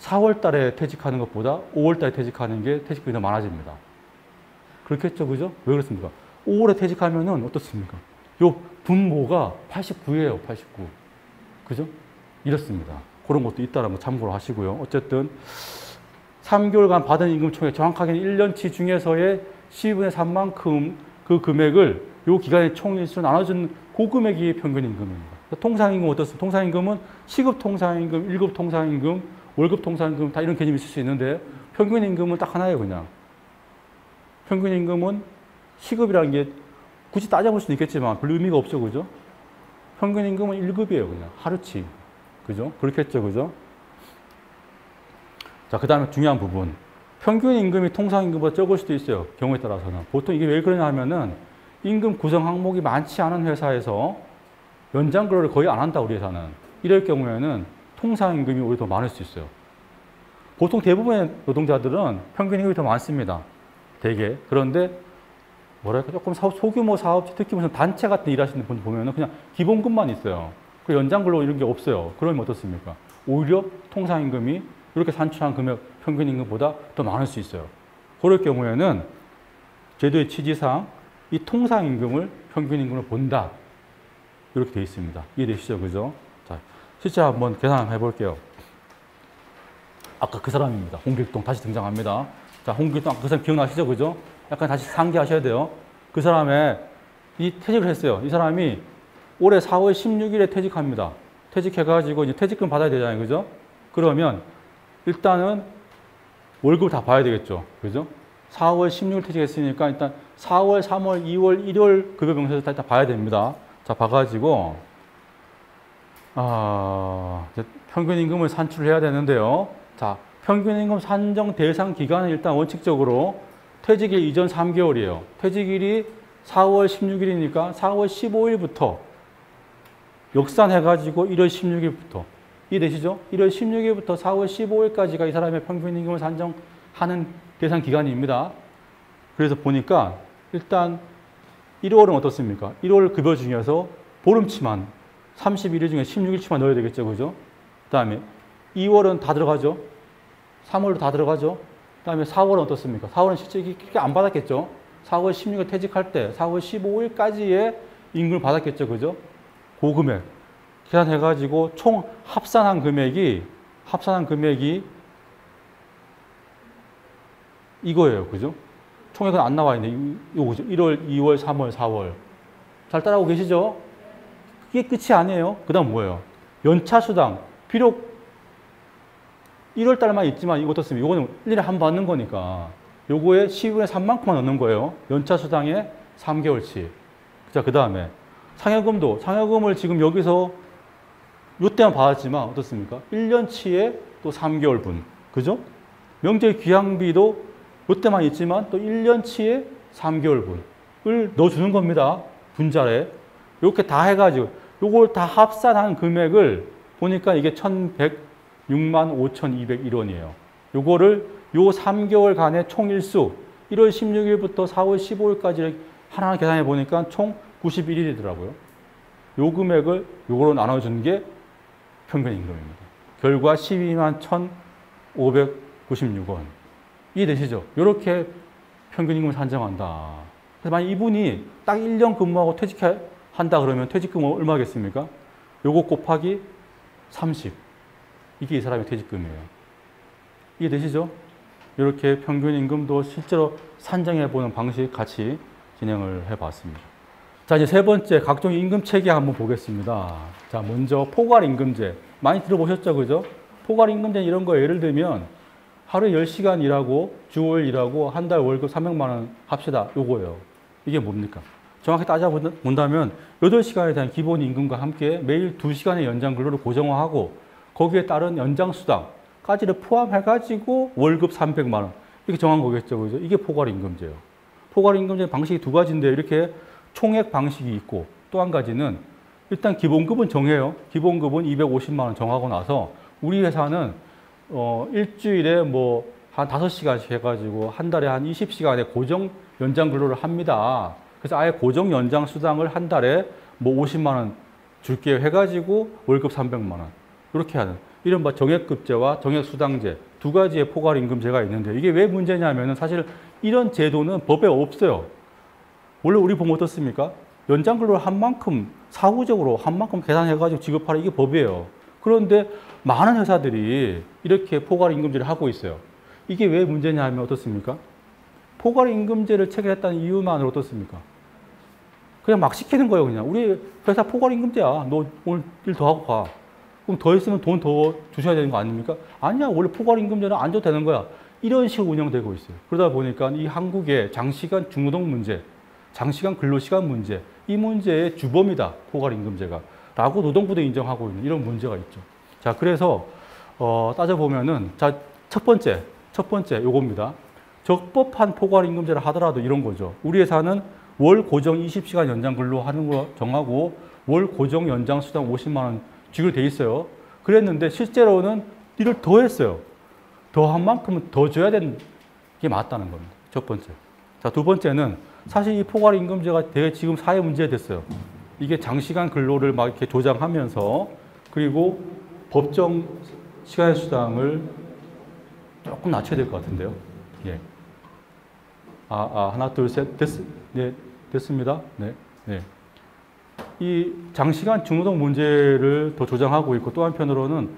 Speaker 1: 4월 달에 퇴직하는 것보다 5월 달에 퇴직하는 게 퇴직금이 더 많아집니다. 그렇겠죠? 그죠? 왜 그렇습니까? 5월에 퇴직하면은 어떻습니까? 요 분모가 89예요. 89. 그죠? 이렇습니다. 그런 것도 있다는 거 참고로 하시고요. 어쨌든 3개월간 받은 임금 총액, 정확하게는 1년치 중에서의 12분의 3만큼 그 금액을 요 기간의 총일수로 나눠준 그 금액이 평균임금입니다. 통상임금 어떻습니까? 통상임금은 시급 통상임금, 1급 통상임금, 월급 통상임금 다 이런 개념이 있을 수 있는데 평균임금은 딱 하나예요, 그냥. 평균임금은 시급이라는 게 굳이 따져볼 수는 있겠지만 별로 의미가 없죠, 그죠? 평균임금은 1급이에요, 그냥. 하루치. 그죠? 그렇겠죠, 그죠? 자, 그 다음에 중요한 부분. 평균임금이 통상임금보다 적을 수도 있어요. 경우에 따라서는. 보통 이게 왜 그러냐 하면은 임금 구성 항목이 많지 않은 회사에서 연장 근로를 거의 안 한다, 우리 회사는. 이럴 경우에는 통상임금이 오히려 더 많을 수 있어요. 보통 대부분의 노동자들은 평균임금이 더 많습니다. 대개. 그런데 뭐랄까 조금 소규모 사업체, 특히 무슨 단체 같은 일하시는 분 보면은 그냥 기본급만 있어요. 그 연장 근로 이런 게 없어요. 그러면 어떻습니까? 오히려 통상임금이 이렇게 산출한 금액 평균임금보다 더 많을 수 있어요. 그럴 경우에는 제도의 취지상 이 통상임금을 평균임금으로 본다. 이렇게 되어 있습니다. 이해되시죠? 그죠? 자, 실제 한번 계산 한번 해볼게요. 아까 그 사람입니다. 홍길동 다시 등장합니다. 자, 홍길동 아까 그 사람 기억나시죠? 그죠? 약간 다시 상기하셔야 돼요. 그 사람의 이 퇴직을 했어요. 이 사람이 올해 4월 16일에 퇴직합니다. 퇴직해가지고 이제 퇴직금 받아야 되잖아요. 그죠? 그러면 일단은 월급을 다 봐야 되겠죠. 그죠? 4월 16일 퇴직했으니까 일단 4월, 3월, 2월, 1월 급여명세서 다 일단 봐야 됩니다. 자, 봐가지고, 이제 평균임금을 산출해야 되는데요. 자, 평균임금 산정 대상 기간은 일단 원칙적으로 퇴직일 이전 3개월이에요. 퇴직일이 4월 16일이니까 4월 15일부터 역산해가지고 1월 16일부터 이해되시죠? 1월 16일부터 4월 15일까지가 이 사람의 평균임금을 산정하는 대상 기간입니다. 그래서 보니까 일단 1월은 어떻습니까? 1월 급여 중에서 보름치만 31일 중에 16일치만 넣어야 되겠죠. 그죠? 그 다음에 2월은 다 들어가죠. 3월도 다 들어가죠. 그 다음에 4월은 어떻습니까? 4월은 실제 그렇게 안 받았겠죠. 4월 16일 퇴직할 때 4월 15일까지의 임금을 받았겠죠. 그죠? 그 금액 계산해가지고 총 합산한 금액이 이거예요. 그죠? 총액은 안 나와 있네. 이거죠. 1월, 2월, 3월, 4월. 잘 따라오고 계시죠? 그게 끝이 아니에요. 그 다음 뭐예요? 연차수당. 비록 1월 달만 있지만 이거 어떻습니까? 이거는 1년에 한 번 받는 거니까 요거에 12분의 3만큼만 넣는 거예요. 연차수당에 3개월치. 자, 그 다음에 상여금을 지금 여기서 요때만 받았지만 어떻습니까? 1년치에 또 3개월분. 그죠? 명절 귀향비도 요때만 있지만 또 1년치에 3개월분을 넣어주는 겁니다. 분자에. 이렇게 다 해가지고 요걸 다 합산한 금액을 보니까 이게 1,106만 5,201원이에요. 요거를 요 3개월간의 총일수 1월 16일부터 4월 15일까지를 하나하나 계산해 보니까 총 91일이더라고요. 요 금액을 요거로 나눠준 게 평균임금입니다. 결과 12만 1,596원. 이해되시죠? 이렇게 평균임금을 산정한다. 그래서 만약 이분이 딱 1년 근무하고 퇴직한다 그러면 퇴직금은 얼마겠습니까? 요거 곱하기 30. 이게 이 사람의 퇴직금이에요. 이해되시죠? 이렇게 평균임금도 실제로 산정해보는 방식 같이 진행을 해봤습니다. 자, 이제 세 번째, 각종 임금 체계 한번 보겠습니다. 자, 먼저 포괄임금제. 많이 들어보셨죠? 그죠? 포괄임금제 이런 거 예를 들면 하루에 10시간 일하고 주 5일 일하고 한 달 월급 300만 원 합시다. 요거예요. 이게 뭡니까? 정확히 따져본다면 8시간에 대한 기본 임금과 함께 매일 2시간의 연장 근로를 고정화하고 거기에 따른 연장수당까지를 포함해가지고 월급 300만 원. 이렇게 정한 거겠죠. 그죠? 이게 포괄임금제예요. 포괄임금제 방식이 두 가지인데 이렇게 총액 방식이 있고 또 한 가지는 일단 기본급은 정해요. 기본급은 250만 원 정하고 나서 우리 회사는 일주일에 뭐 한 5시간씩 해가지고 한 달에 한 20시간의 고정 연장 근로를 합니다. 그래서 아예 고정 연장 수당을 한 달에 뭐 50만 원 줄게요 해가지고 월급 300만 원. 이렇게 하는 이른바 정액급제와 정액수당제 두 가지의 포괄임금제가 있는데 이게 왜 문제냐면은 사실 이런 제도는 법에 없어요. 원래 우리 보면 어떻습니까? 연장 근로를 한 만큼 사후적으로 한 만큼 계산해가지고 지급하라 이게 법이에요. 그런데 많은 회사들이 이렇게 포괄임금제를 하고 있어요. 이게 왜 문제냐 하면 어떻습니까? 포괄임금제를 체결했다는 이유만으로 어떻습니까? 그냥 막 시키는 거예요. 그냥 우리 회사 포괄임금제야. 너 오늘 일 더 하고 가. 그럼 더 있으면 돈 더 주셔야 되는 거 아닙니까? 아니야. 원래 포괄임금제는 안 줘도 되는 거야. 이런 식으로 운영되고 있어요. 그러다 보니까 이 한국의 장시간 중노동 문제, 장시간 근로시간 문제, 이 문제의 주범이다. 포괄임금제가. 라고 노동부도 인정하고 있는 이런 문제가 있죠. 자, 그래서 따져보면은 자, 첫 번째 요겁니다. 적법한 포괄임금제를 하더라도 이런 거죠. 우리 회사는 월 고정 20시간 연장 근로 하는 거 정하고 월 고정 연장 수당 50만 원 주기로 돼 있어요. 그랬는데 실제로는 일을 더 했어요. 더 한 만큼은 더 줘야 되는 게 맞다는 겁니다. 첫 번째. 자, 두 번째는 사실 이 포괄임금제가 되게 지금 사회 문제가 됐어요. 이게 장시간 근로를 막 이렇게 조장하면서 그리고 법정 시간의 수당을 조금 낮춰야 될 것 같은데요. 예. 하나, 둘, 셋, 네, 됐습니다. 네, 네. 이 장시간 중노동 문제를 더 조장하고 있고 또 한편으로는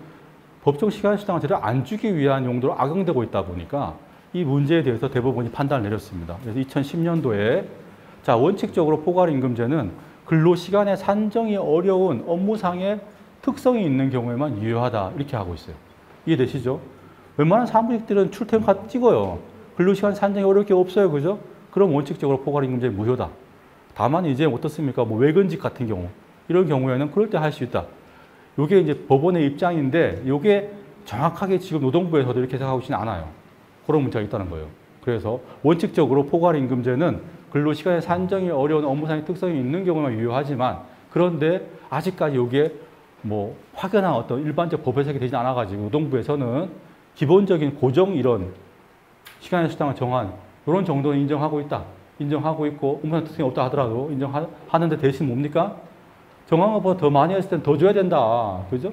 Speaker 1: 법정 시간 수당을 제대로 안 주기 위한 용도로 악용되고 있다 보니까 이 문제에 대해서 대법원이 판단을 내렸습니다. 그래서 2010년도에 자, 원칙적으로 포괄임금제는 근로시간의 산정이 어려운 업무상의 특성이 있는 경우에만 유효하다. 이렇게 하고 있어요. 이해되시죠? 웬만한 사무직들은 출퇴근 카드 찍어요. 근로시간 산정이 어려울 게 없어요. 그죠? 그럼 원칙적으로 포괄임금제 무효다. 다만 이제 어떻습니까? 뭐 외근직 같은 경우. 이런 경우에는 그럴 때 할 수 있다. 이게 이제 법원의 입장인데 이게 정확하게 지금 노동부에서도 이렇게 생각하고 있지는 않아요. 그런 문제가 있다는 거예요. 그래서 원칙적으로 포괄임금제는 근로시간의 산정이 어려운 업무상의 특성이 있는 경우만 유효하지만 그런데 아직까지 이게 뭐 확연한 어떤 일반적 법 해석이 되지 않아가지고 노동부에서는 기본적인 고정 이런 시간의 수당을 정한 이런 정도는 인정하고 있다. 인정하고 있고 업무상 특성이 없다 하더라도 인정하는데 대신 뭡니까? 정한 것보다 더 많이 했을 땐 더 줘야 된다. 그죠?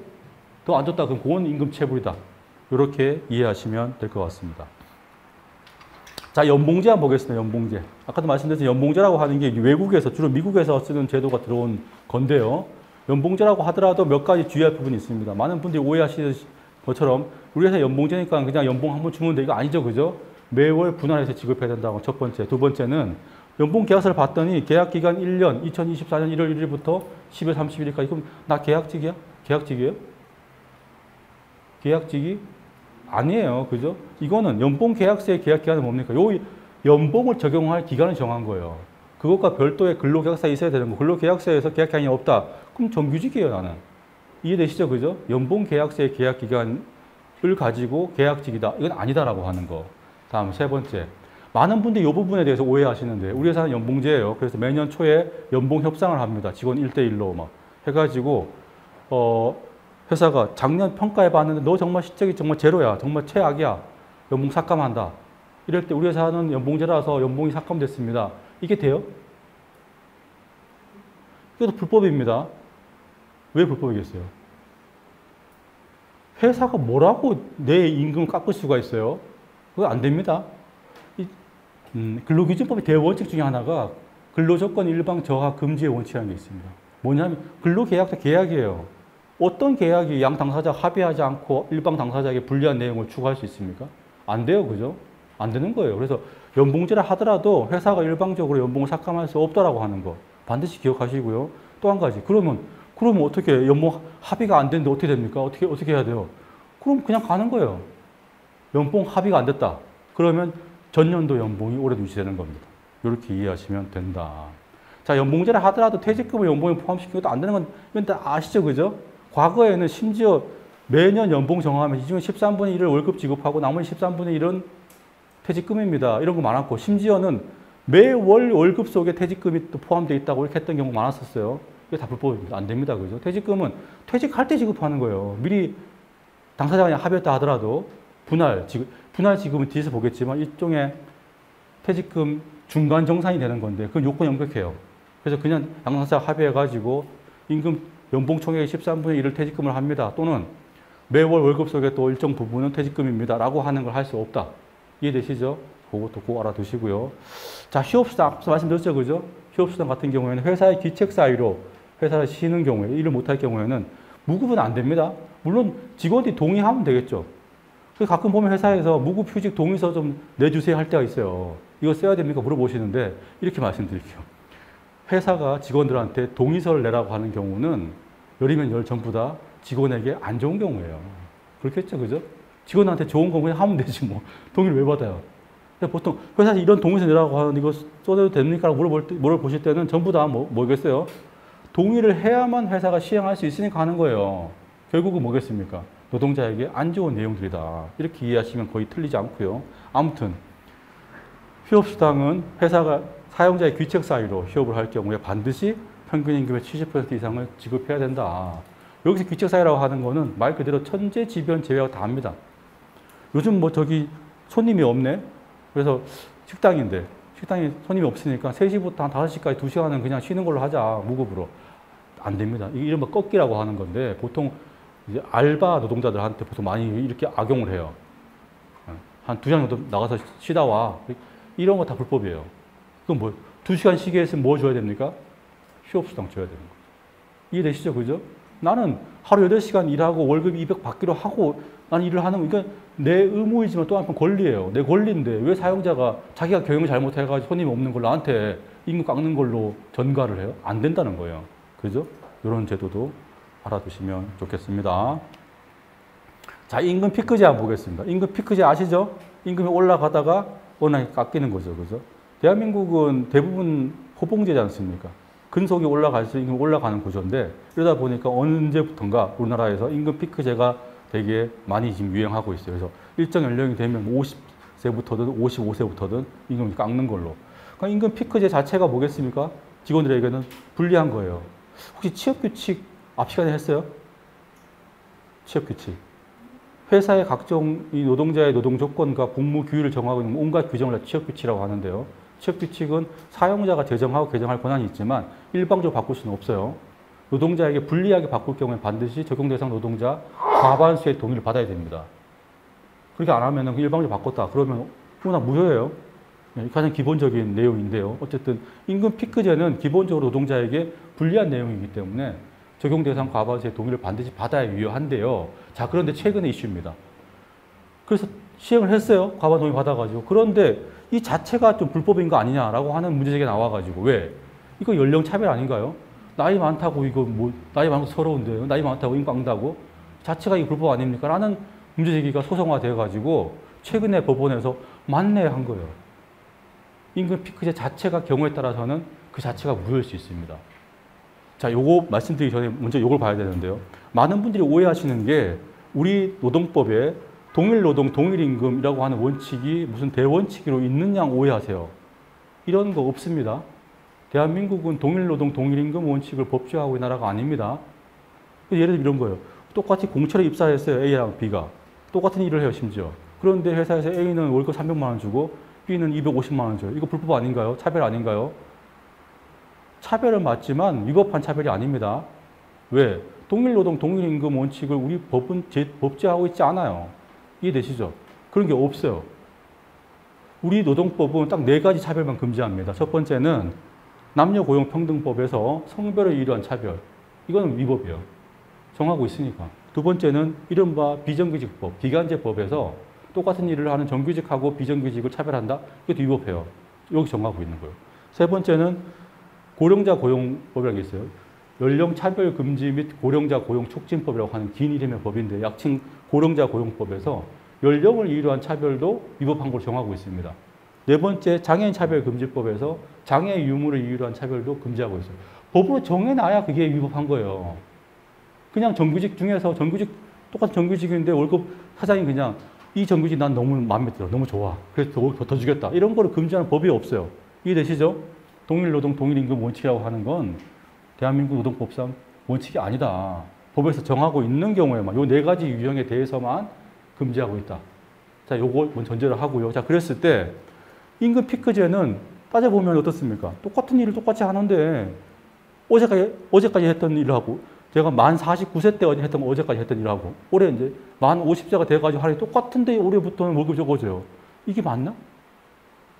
Speaker 1: 더 안 줬다. 그럼 그건 임금 체불이다. 이렇게 이해하시면 될 것 같습니다. 자, 연봉제 한번 보겠습니다. 연봉제. 아까도 말씀드렸지만 연봉제라고 하는 게 외국에서, 주로 미국에서 쓰는 제도가 들어온 건데요. 연봉제라고 하더라도 몇 가지 주의할 부분이 있습니다. 많은 분들이 오해하시는 것처럼 우리 회사 연봉제니까 그냥 연봉 한번 주면 돼. 이거 아니죠. 그죠? 매월 분할해서 지급해야 된다고 첫 번째. 두 번째는 연봉 계약서를 봤더니 계약 기간 1년, 2024년 1월 1일부터 10월 31일까지. 그럼 나 계약직이야? 계약직이에요? 계약직이 아니에요. 그죠? 이거는 연봉 계약서의 계약 기간은 뭡니까? 요 연봉을 적용할 기간을 정한 거예요. 그것과 별도의 근로계약서가 있어야 되는 거. 근로계약서에서 계약 기간이 없다. 그럼 정규직이에요, 나는. 이해되시죠? 그죠? 연봉 계약서의 계약 기간을 가지고 계약직이다. 이건 아니다라고 하는 거. 다음 세 번째. 많은 분들이 이 부분에 대해서 오해하시는데 우리 회사는 연봉제예요. 그래서 매년 초에 연봉 협상을 합니다. 직원 1대1로 막 해가지고 회사가 작년 평가해 봤는데 너 정말 실적이 정말 제로야. 정말 최악이야. 연봉 삭감한다. 이럴 때 우리 회사는 연봉제라서 연봉이 삭감됐습니다. 이게 돼요? 이것도 불법입니다. 왜 불법이겠어요? 회사가 뭐라고 내 임금을 깎을 수가 있어요? 그거 안 됩니다. 근로기준법의 대원칙 중에 하나가 근로조건 일방 저하 금지의 원칙이라는 게 있습니다. 뭐냐면 근로계약도 계약이에요. 어떤 계약이 양 당사자 합의하지 않고 일방 당사자에게 불리한 내용을 추구할 수 있습니까? 안 돼요. 그죠? 안 되는 거예요. 그래서 연봉제라 하더라도 회사가 일방적으로 연봉을 삭감할 수 없다라고 하는 거 반드시 기억하시고요. 또 한 가지. 그러면 어떻게 연봉 합의가 안 되는데 어떻게 됩니까? 어떻게 해야 돼요? 그럼 그냥 가는 거예요. 연봉 합의가 안 됐다. 그러면 전년도 연봉이 올해도 유지되는 겁니다. 이렇게 이해하시면 된다. 자, 연봉제라 하더라도 퇴직금을 연봉에 포함시키는 것도 안 되는 건 이건 다 아시죠? 그죠? 과거에는 심지어 매년 연봉 정하면 이 중에 13분의 1을 월급 지급하고 나머지 13분의 1은 퇴직금입니다. 이런 거 많았고 심지어는 매월 월급 속에 퇴직금이 또 포함되어 있다고 이렇게 했던 경우가 많았었어요. 이게 다 불법입니다. 안 됩니다. 그죠? 퇴직금은 퇴직할 때 지급하는 거예요. 미리 당사자가 합의했다 하더라도 분할 지급은 뒤에서 보겠지만 일종의 퇴직금 중간 정산이 되는 건데 그건 요건 명백해요. 그래서 그냥 당사자가 합의해가지고 임금 연봉 총액의 13분의 1을 퇴직금을 합니다. 또는 매월 월급 속에 또 일정 부분은 퇴직금입니다. 라고 하는 걸 할 수 없다. 이해되시죠? 그것도 꼭 알아두시고요. 자, 휴업수당. 앞서 말씀드렸죠. 그죠? 휴업수당 같은 경우에는 회사의 기책 사유로 회사를 쉬는 경우에, 일을 못할 경우에는 무급은 안 됩니다. 물론 직원들이 동의하면 되겠죠. 가끔 보면 회사에서 무급 휴직 동의서 좀 내주세요 할 때가 있어요. 이거 써야 됩니까? 물어보시는데 이렇게 말씀드릴게요. 회사가 직원들한테 동의서를 내라고 하는 경우는 열이면 열 전부 다 직원에게 안 좋은 경우예요. 그렇겠죠, 그죠? 직원한테 좋은 거 그냥 하면 되지 뭐. 동의를 왜 받아요? 근데 보통 회사에서 이런 동의서 내라고 하는 이거 써도 됩니까? 물어보실 때는 전부 다 뭐겠어요? 동의를 해야만 회사가 시행할 수 있으니까 하는 거예요. 결국은 뭐겠습니까? 노동자에게 안 좋은 내용들이다. 이렇게 이해하시면 거의 틀리지 않고요. 아무튼 휴업수당은 회사가 사용자의 귀책 사유로 휴업을 할 경우에 반드시 평균임금의 70% 이상을 지급해야 된다. 여기서 귀책 사유라고 하는 거는 말 그대로 천재지변 제외하고 다 합니다. 요즘 뭐 저기 손님이 없네? 그래서 식당인데 식당에 손님이 없으니까 3시부터 한 5시까지 2시간은 그냥 쉬는 걸로 하자. 무급으로. 안 됩니다. 이게 이른바 꺾기라고 하는 건데 보통 이제 알바 노동자들한테 보통 많이 이렇게 악용을 해요. 한 2시간 정도 나가서 쉬다 와. 이런 거 다 불법이에요. 그럼 뭐 2시간 쉬게 했으면 뭐 줘야 됩니까? 휴업수당 줘야 되는 거죠. 이해되시죠? 그죠? 나는 하루 8시간 일하고 월급 200 받기로 하고 나는 일을 하는 거, 이건 내 의무이지만 또 한편 권리예요. 내 권리인데 왜 사용자가 자기가 경영을 잘못해가지고 손님이 없는 걸 나한테 임금 깎는 걸로 전가를 해요? 안 된다는 거예요. 그죠? 이런 제도도 알아두시면 좋겠습니다. 자, 임금 피크제 한번 보겠습니다. 임금 피크제 아시죠? 임금이 올라가다가 워낙에 깎이는 거죠. 그죠? 대한민국은 대부분 호봉제지 않습니까? 근속이 올라갈수록 임금이 올라가는 구조인데 이러다 보니까 언제부턴가 우리나라에서 임금 피크제가 되게 많이 지금 유행하고 있어요. 그래서 일정 연령이 되면 50세부터든 55세부터든 임금이 깎는 걸로. 그러니까 임금 피크제 자체가 뭐겠습니까? 직원들에게는 불리한 거예요. 혹시 취업규칙 앞 시간에 했어요? 취업규칙. 회사의 각종 이 노동자의 노동 조건과 복무 규율을 정하고 있는 온갖 규정을 취업규칙이라고 하는데요. 취업규칙은 사용자가 제정하고 개정할 권한이 있지만 일방적으로 바꿀 수는 없어요. 노동자에게 불리하게 바꿀 경우에 반드시 적용 대상 노동자 과반수의 동의를 받아야 됩니다. 그렇게 안 하면 일방적으로 바꿨다. 그러면 나 무효예요. 가장 기본적인 내용인데요. 어쨌든 임금 피크제는 기본적으로 노동자에게 불리한 내용이기 때문에 적용 대상 과반수의 동의를 반드시 받아야 유효한데요. 자, 그런데 최근의 이슈입니다. 그래서 시행을 했어요. 과반 동의 받아가지고. 그런데 이 자체가 좀 불법인 거 아니냐라고 하는 문제제기가 나와가지고. 왜? 이거 연령 차별 아닌가요? 나이 많다고 이거 뭐, 나이 많고 서러운데요. 나이 많다고 임금 깎는다고? 자체가 이거 불법 아닙니까? 라는 문제제기가 소송화되어가지고 최근에 법원에서 만회한 거예요. 임금 피크제 자체가 경우에 따라서는 그 자체가 무효일 수 있습니다. 자, 요거 말씀드리기 전에 먼저 요걸 봐야 되는데요. 많은 분들이 오해하시는 게 우리 노동법에 동일노동, 동일임금이라고 하는 원칙이 무슨 대원칙으로 있는 양 오해하세요. 이런 거 없습니다. 대한민국은 동일노동, 동일임금 원칙을 법제화하고 있는 나라가 아닙니다. 예를 들면 이런 거예요. 똑같이 공채로 입사했어요. A랑 B가. 똑같은 일을 해요, 심지어. 그런데 회사에서 A는 월급 300만 원 주고 B는 250만 원 줘요. 이거 불법 아닌가요? 차별 아닌가요? 차별은 맞지만 위법한 차별이 아닙니다. 왜? 동일노동, 동일임금 원칙을 우리 법은 법제하고 있지 않아요. 이해되시죠? 그런 게 없어요. 우리 노동법은 딱 4가지 차별만 금지합니다. 첫 번째는 남녀고용평등법에서 성별을 이유로 한 차별. 이거는 위법이에요. 정하고 있으니까. 두 번째는 이른바 비정규직법, 기간제법에서 똑같은 일을 하는 정규직하고 비정규직을 차별한다? 이것도 위법해요. 여기 정하고 있는 거예요. 세 번째는 고령자 고용법이라는 게 있어요. 연령 차별 금지 및 고령자 고용 촉진법이라고 하는 긴 이름의 법인데 약칭 고령자 고용법에서 연령을 이유로 한 차별도 위법한 걸 정하고 있습니다. 네 번째 장애인 차별 금지법에서 장애 유무를 이유로 한 차별도 금지하고 있어요. 법으로 정해놔야 그게 위법한 거예요. 그냥 정규직 중에서 똑같은 정규직인데 월급 사장이 그냥 이 정규직 난 너무 마음에 들어. 너무 좋아. 그래서 더 주겠다. 이런 거를 금지하는 법이 없어요. 이해되시죠? 동일노동, 동일임금 원칙이라고 하는 건 대한민국 노동법상 원칙이 아니다. 법에서 정하고 있는 경우에만 요 4가지 유형에 대해서만 금지하고 있다. 자, 요걸 먼저 전제를 하고요. 자, 그랬을 때 임금 피크제는 따져보면 어떻습니까? 똑같은 일을 똑같이 하는데 어제까지 했던 일을 하고 제가 만 49세 때 했던 거 어제까지 했던 일을 하고 올해 이제 만 50세가 돼가지고 하루에 똑같은데 올해부터는 월급이 적어져요. 이게 맞나?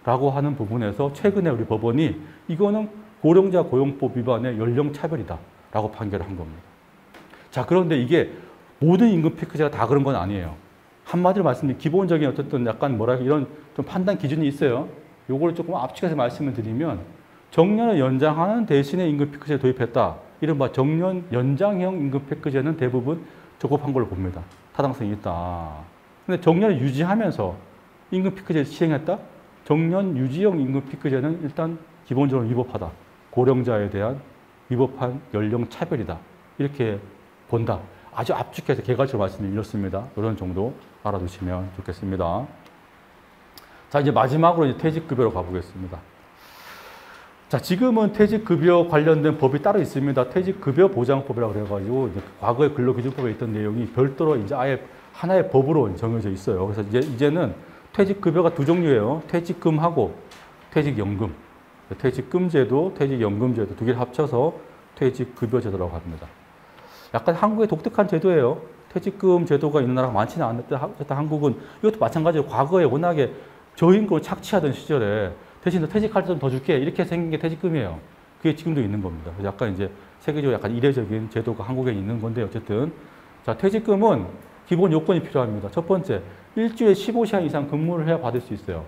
Speaker 1: 라고 하는 부분에서 최근에 우리 법원이 이거는 고령자 고용법 위반의 연령 차별이다 라고 판결을 한 겁니다. 자, 그런데 이게 모든 임금 피크제가 다 그런 건 아니에요. 한마디로 말씀드리면 기본적인 어쨌든 약간 뭐랄까 이런 좀 판단 기준이 있어요. 요걸 조금 압축해서 말씀을 드리면 정년을 연장하는 대신에 임금 피크제를 도입했다. 이른바 정년 연장형 임금 피크제는 대부분 적법한 걸로 봅니다. 타당성이 있다. 근데 정년을 유지하면서 임금 피크제를 시행했다? 정년 유지형 임금 피크제는 일단 기본적으로 위법하다. 고령자에 대한 위법한 연령 차별이다. 이렇게 본다. 아주 압축해서 개괄적으로 말씀드렸습니다. 이런 정도 알아두시면 좋겠습니다. 자, 이제 마지막으로 이제 퇴직급여로 가보겠습니다. 자, 지금은 퇴직급여 관련된 법이 따로 있습니다. 퇴직급여 보장법이라고 그래가지고 이제 과거에 근로기준법에 있던 내용이 별도로 이제 아예 하나의 법으로 정해져 있어요. 그래서 이제는 퇴직급여가 2종류예요. 퇴직금하고 퇴직연금. 퇴직금제도, 퇴직연금제도 2개를 합쳐서 퇴직급여제도라고 합니다. 약간 한국의 독특한 제도예요. 퇴직금 제도가 있는 나라가 많지는 않는데 한국은 이것도 마찬가지로 과거에 워낙에 저임금을 착취하던 시절에 대신 퇴직할 때 좀 더 줄게 이렇게 생긴 게 퇴직금이에요. 그게 지금도 있는 겁니다. 그래서 약간 이제 세계적으로 약간 이례적인 제도가 한국에 있는 건데 어쨌든 자, 퇴직금은 기본 요건이 필요합니다. 첫 번째, 일주일에 15시간 이상 근무를 해야 받을 수 있어요.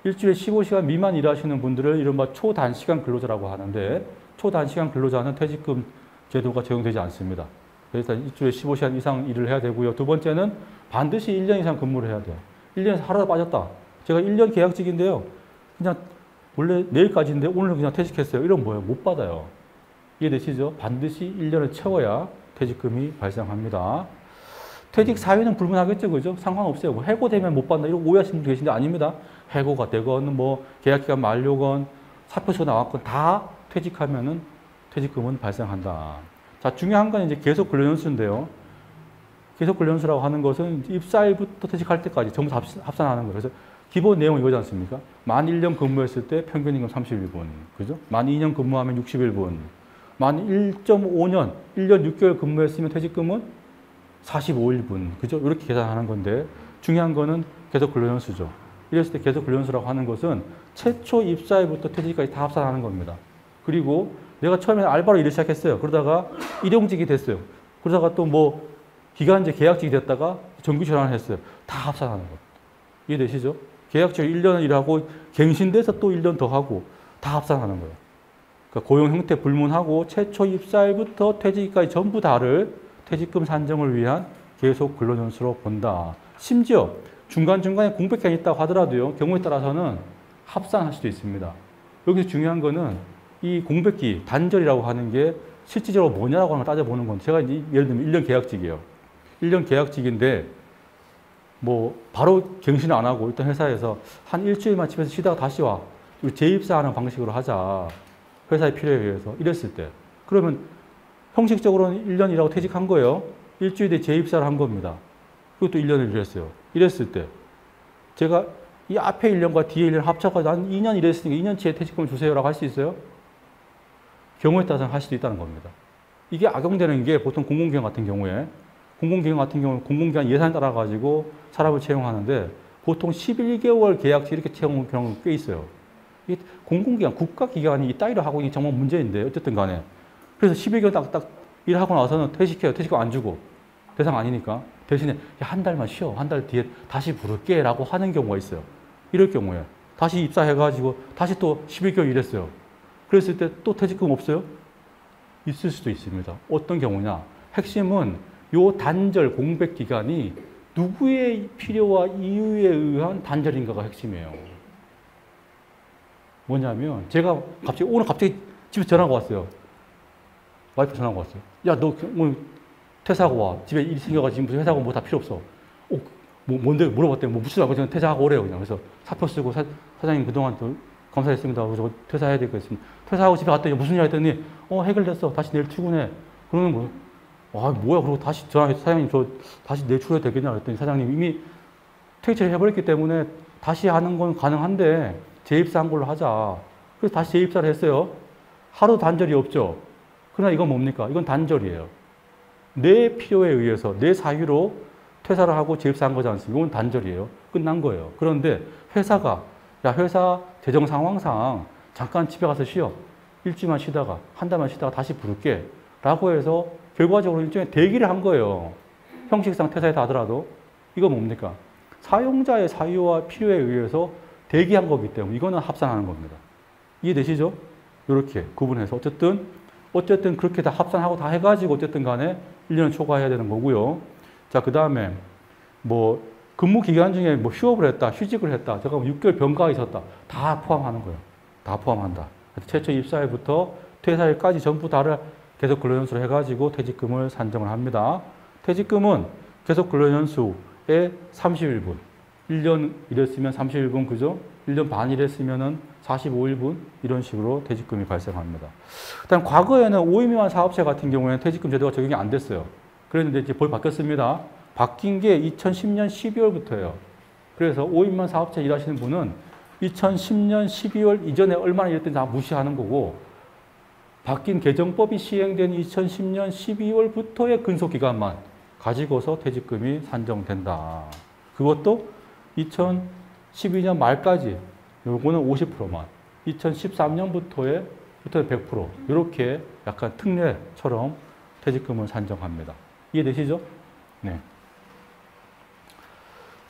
Speaker 1: 일주일에 15시간 미만 일하시는 분들을 이른바 초단시간 근로자라고 하는데 초단시간 근로자는 퇴직금 제도가 적용되지 않습니다. 그래서 일주일에 15시간 이상 일을 해야 되고요. 두 번째는 반드시 1년 이상 근무를 해야 돼요. 1년에서 하루도 빠졌다. 제가 1년 계약직인데요. 그냥 원래 내일까지인데 오늘 그냥 퇴직했어요. 이러면 뭐예요? 못 받아요. 이해되시죠? 반드시 1년을 채워야 퇴직금이 발생합니다. 퇴직 사유는 불문하겠죠, 그죠? 상관없어요. 뭐 해고되면 못 받는다 이런 오해하시는 분 계신데 아닙니다. 해고가 되건 뭐 계약기간 만료건 사표서가 나왔건 다 퇴직하면은 퇴직금은 발생한다. 자, 중요한 건 이제 계속 근로연수인데요. 계속 근로연수라고 하는 것은 입사일부터 퇴직할 때까지 전부 다 합산하는 거예요. 그래서 기본 내용은 이거지 않습니까? 만 1년 근무했을 때 평균 임금 31분, 그죠? 만 2년 근무하면 61분, 만 1.5년, 1년 6개월 근무했으면 퇴직금은 45일분, 그죠? 이렇게 계산하는 건데 중요한 거는 계속 근로연수죠. 이랬을 때 계속 근로연수라고 하는 것은 최초 입사일부터 퇴직까지 다 합산하는 겁니다. 그리고 내가 처음에는 알바로 일을 시작했어요. 그러다가 일용직이 됐어요. 그러다가 또 뭐 기간제 계약직이 됐다가 정규 전환을 했어요. 다 합산하는 것. 이해되시죠? 계약직으로 1년 일하고 갱신돼서 또 1년 더 하고 다 합산하는 거예요. 그러니까 고용 형태 불문하고 최초 입사일부터 퇴직까지 전부 다를 퇴직금 산정을 위한 계속 근로연수로 본다. 심지어 중간중간에 공백기간이 있다고 하더라도요. 경우에 따라서는 합산할 수도 있습니다. 여기서 중요한 거는 이 공백기, 단절이라고 하는 게 실질적으로 뭐냐라고 하는 걸 따져보는 건데 제가 이제 예를 들면 1년 계약직이에요. 1년 계약직인데 뭐 바로 갱신을 안 하고 일단 회사에서 한 일주일만 집에서 쉬다가 다시 와. 재입사하는 방식으로 하자. 회사의 필요에 의해서 이랬을 때 그러면 형식적으로는 1년 일하고 퇴직한 거예요. 일주일 뒤에 재입사를 한 겁니다. 그리고 또 1년을 일했어요. 이랬을 때 제가 이 앞에 1년과 뒤에 1년 합쳐가지고 한 2년 일했으니까 2년치의 퇴직금을 주세요라고 할 수 있어요? 경우에 따라서는 할 수도 있다는 겁니다. 이게 악용되는 게 보통 공공기관 같은 경우에 공공기관 예산에 따라 가지고 사람을 채용하는데 보통 11개월 계약직 이렇게 채용하는 경우가 꽤 있어요. 이게 공공기관, 국가기관이 이 따위로 하고 있는 게 정말 문제인데 어쨌든 간에 그래서 11개월 딱 일하고 나서는 퇴직해요. 퇴직금 안 주고 대상 아니니까 대신에 야, 한 달만 쉬어. 한 달 뒤에 다시 부를게 라고 하는 경우가 있어요. 이럴 경우에 다시 입사해가지고 다시 또 11개월 일했어요. 그랬을 때 또 퇴직금 없어요? 있을 수도 있습니다. 어떤 경우냐? 핵심은 요 단절 공백 기간이 누구의 필요와 이유에 의한 단절인가가 핵심이에요. 뭐냐면 제가 오늘 갑자기 집에 전화가 왔어요. 와이프 전화가 왔어요. 야, 너 오늘 퇴사하고 와. 집에 일 생겨가지고 무슨 회사하고 뭐 다 필요 없어. 뭔데? 물어봤더니 뭐 무슨 말고 퇴사하고 오래요. 그냥. 그래서 사표 쓰고 사장님 그동안 또 감사했습니다. 그래서 퇴사해야 될 것 같습니다. 퇴사하고 집에 갔더니 무슨 일 했더니 해결됐어. 다시 내일 출근해. 그러는 거예요. 아, 뭐야. 그리고 다시 전화해서 사장님 저 다시 내일 출근해도 되겠냐 그랬더니 사장님 이미 퇴직을 해버렸기 때문에 다시 하는 건 가능한데 재입사한 걸로 하자. 그래서 다시 재입사를 했어요. 하루 단절이 없죠. 그러나 이건 뭡니까? 이건 단절이에요. 내 필요에 의해서 내 사유로 퇴사를 하고 재입사한 거지 않습니까? 이건 단절이에요. 끝난 거예요. 그런데 회사가 야, 회사 재정 상황상 잠깐 집에 가서 쉬어. 일주일만 쉬다가 한 달만 쉬다가 다시 부를게 라고 해서 결과적으로 일종의 대기를 한 거예요. 형식상 퇴사했다 하더라도 이거 뭡니까? 사용자의 사유와 필요에 의해서 대기한 거기 때문에 이거는 합산하는 겁니다. 이해되시죠? 이렇게 구분해서 어쨌든 그렇게 다 합산하고 다 해가지고 어쨌든 간에 1년 초과해야 되는 거고요. 자, 그 다음에 뭐 근무 기간 중에 뭐 휴업을 했다, 휴직을 했다, 제가 6개월 병가가 있었다. 다 포함하는 거예요. 다 포함한다. 최초 입사일부터 퇴사일까지 전부 다를 계속 근로연수를 해가지고 퇴직금을 산정을 합니다. 퇴직금은 계속 근로연수에 31분. 1년 일했으면 31분, 그죠? 1년 반 일했으면은 45일분 이런 식으로 퇴직금이 발생합니다. 일단 과거에는 5인 미만 사업체 같은 경우에는 퇴직금 제도가 적용이 안 됐어요. 그랬는데 이제 법 바뀌었습니다. 바뀐 게 2010년 12월부터예요. 그래서 5인 미만 사업체 일하시는 분은 2010년 12월 이전에 얼마나 일했든지 다 무시하는 거고 바뀐 개정법이 시행된 2010년 12월부터의 근속기간만 가지고서 퇴직금이 산정된다. 그것도 2012년 말까지 요거는 50%만 2013년부터의 100% 이렇게 약간 특례처럼 퇴직금을 산정합니다. 이해되시죠? 네.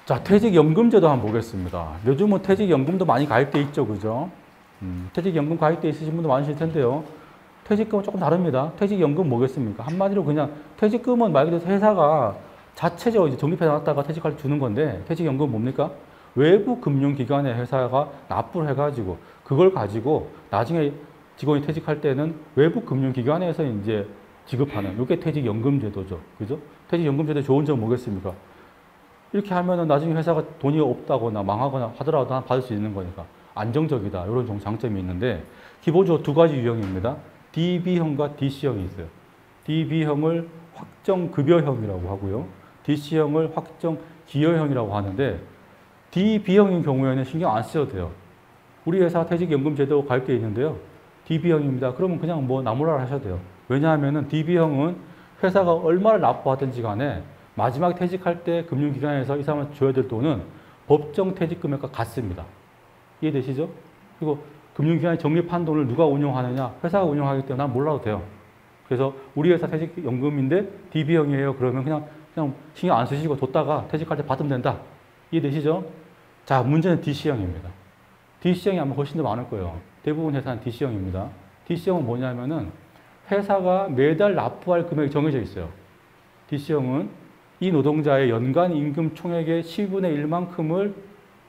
Speaker 1: 자, 퇴직연금제도 한번 보겠습니다. 요즘은 퇴직연금도 많이 가입돼 있죠, 그죠? 퇴직연금 가입돼 있으신 분도 많으실 텐데요. 퇴직금은 조금 다릅니다. 퇴직연금 뭐겠습니까? 한마디로 그냥 퇴직금은 말 그대로 회사가 자체적으로 이제 적립해 놨다가 퇴직할 때 주는 건데 퇴직연금은 뭡니까? 외부 금융기관에 회사가 납부를 해가지고 그걸 가지고 나중에 직원이 퇴직할 때는 외부 금융기관에서 이제 지급하는 이게 퇴직연금 제도죠. 그죠? 퇴직연금 제도의 좋은 점은 뭐겠습니까? 이렇게 하면은 나중에 회사가 돈이 없다거나 망하거나 하더라도 하나 받을 수 있는 거니까 안정적이다. 이런 장점이 있는데 기본적으로 두 가지 유형입니다. DB형과 DC형이 있어요. DB형을 확정급여형이라고 하고요. DC형을 확정기여형이라고 하는데 DB형인 경우에는 신경 안 쓰셔도 돼요. 우리 회사 퇴직연금 제도 가입되어 있는데요. DB형입니다. 그러면 그냥 뭐 나몰라라 하셔도 돼요. 왜냐하면은 DB형은 회사가 얼마를 납부하든지 간에 마지막에 퇴직할 때 금융기관에서 이 사람한테 줘야 될 돈은 법정 퇴직금액과 같습니다. 이해되시죠? 그리고 금융기관이 적립한 돈을 누가 운용하느냐? 회사가 운용하기 때문에 난 몰라도 돼요. 그래서 우리 회사 퇴직연금인데 DB형이에요. 그러면 그냥 신경 안 쓰시고 뒀다가 퇴직할 때 받으면 된다. 이해되시죠? 자, 문제는 DC형입니다. DC형이 아마 훨씬 더 많을 거예요. 대부분 회사는 DC형입니다. DC형은 뭐냐면은 회사가 매달 납부할 금액이 정해져 있어요. DC형은 이 노동자의 연간 임금 총액의 10분의 1만큼을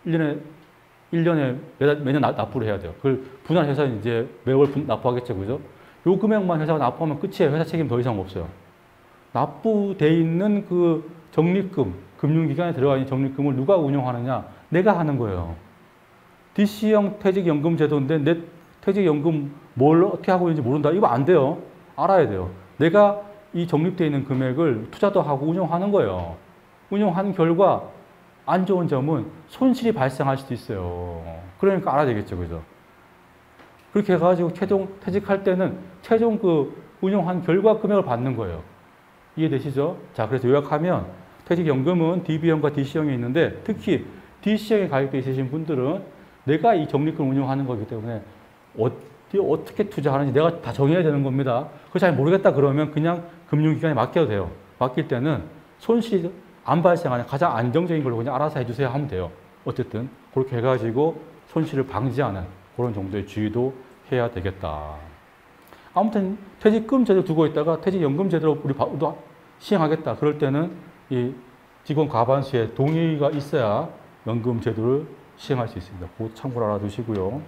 Speaker 1: 1년에 매년 납부를 해야 돼요. 그걸 분할해서 이제 매월 납부하겠죠. 그죠? 요 금액만 회사가 납부하면 끝이에요. 회사 책임 더 이상 없어요. 납부돼 있는 그 적립금, 금융기관에 들어가 있는 적립금을 누가 운용하느냐? 내가 하는 거예요. DC형 퇴직연금 제도인데 내 퇴직연금 뭘 어떻게 하고 있는지 모른다. 이거 안 돼요. 알아야 돼요. 내가 이 적립되어 있는 금액을 투자도 하고 운용하는 거예요. 운용한 결과 안 좋은 점은 손실이 발생할 수도 있어요. 그러니까 알아야 되겠죠. 그죠? 그렇게 해가지고 최종 퇴직할 때는 최종 그 운용한 결과 금액을 받는 거예요. 이해되시죠? 자, 그래서 요약하면 퇴직연금은 DB형과 DC형이 있는데 특히 DC형에 가입되어 있으신 분들은 내가 이 적립금을 운용하는 거기 때문에 어떻게 투자하는지 내가 다 정해야 되는 겁니다. 그걸 잘 모르겠다 그러면 그냥 금융기관에 맡겨도 돼요. 맡길 때는 손실이 안 발생하는 가장 안정적인 걸로 그냥 알아서 해주세요 하면 돼요. 어쨌든 그렇게 해가지고 손실을 방지하는 그런 정도의 주의도 해야 되겠다. 아무튼 퇴직금 제도 두고 있다가 퇴직연금 제도로 우리도 시행하겠다. 그럴 때는 이 직원 과반수의 동의가 있어야 연금 제도를 시행할 수 있습니다. 그거 참고로 알아두시고요.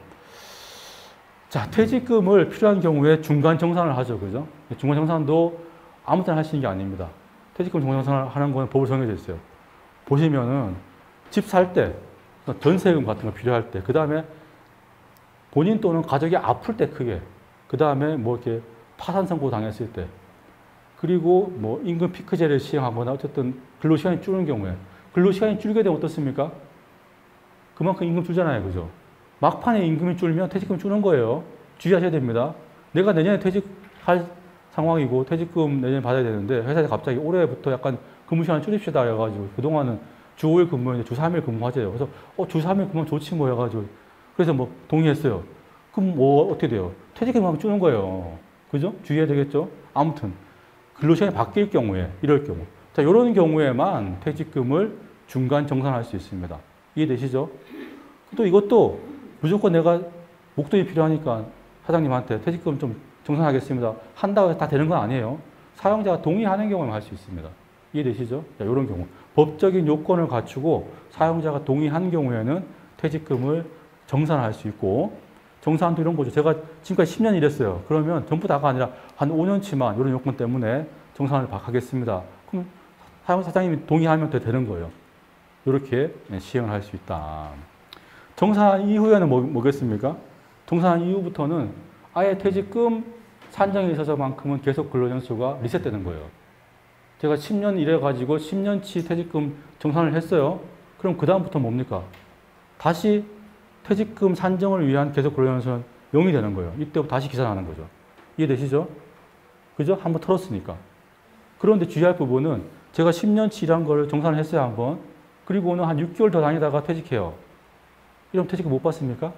Speaker 1: 자, 퇴직금을 필요한 경우에 중간 정산을 하죠. 그죠? 중간 정산도 아무 때나 할 수 있는 게 아닙니다. 퇴직금 중간 정산을 하는 거는 법으로 정해져 있어요. 보시면은 집 살 때, 전세금 같은 거 필요할 때, 그 다음에 본인 또는 가족이 아플 때 크게, 그 다음에 뭐 이렇게 파산 선고 당했을 때, 그리고 뭐 임금 피크제를 시행하거나 어쨌든 근로시간이 줄는 경우에, 근로시간이 줄게 되면 어떻습니까? 그만큼 임금 줄잖아요. 그죠? 막판에 임금이 줄면 퇴직금이 주는 거예요. 주의하셔야 됩니다. 내가 내년에 퇴직할 상황이고 퇴직금 내년에 받아야 되는데 회사에서 갑자기 올해부터 약간 근무 시간을 줄입시다 해가지고 그동안은 주 5일 근무했는데 주 3일 근무하재요. 그래서 주 3일 근무하면 좋지 뭐 해가지고 그래서 뭐 동의했어요. 그럼 뭐 어떻게 돼요? 퇴직금 하면 주는 거예요. 그죠? 주의해야 되겠죠? 아무튼 근로시간이 바뀔 경우에 이럴 경우 자 이런 경우에만 퇴직금을 중간 정산할 수 있습니다. 이해되시죠? 또 이것도 무조건 내가 목돈이 필요하니까 사장님한테 퇴직금 좀 정산하겠습니다. 한다고 해서 다 되는 건 아니에요. 사용자가 동의하는 경우에만 할 수 있습니다. 이해되시죠? 자, 이런 경우. 법적인 요건을 갖추고 사용자가 동의한 경우에는 퇴직금을 정산할 수 있고 정산도 이런 거죠. 제가 지금까지 10년 일했어요. 그러면 전부 다가 아니라 한 5년치만 이런 요건 때문에 정산을 하겠습니다. 그럼 사장님이 동의하면 되는 거예요. 이렇게 시행을 할 수 있다. 정산 이후에는 뭐겠습니까? 정산 이후부터는 아예 퇴직금 산정에 있어서만큼은 계속 근로연수가 리셋되는 거예요. 제가 10년 일해가지고 10년치 퇴직금 정산을 했어요. 그럼 그 다음부터 뭡니까? 다시 퇴직금 산정을 위한 계속 근로연수는 0이 되는 거예요. 이때부터 다시 계산하는 거죠. 이해되시죠? 그죠? 한번 털었으니까. 그런데 주의할 부분은 제가 10년치 일한 걸 정산을 했어요, 한번. 그리고는 한 6개월 더 다니다가 퇴직해요. 이러면 퇴직금 못 받습니까?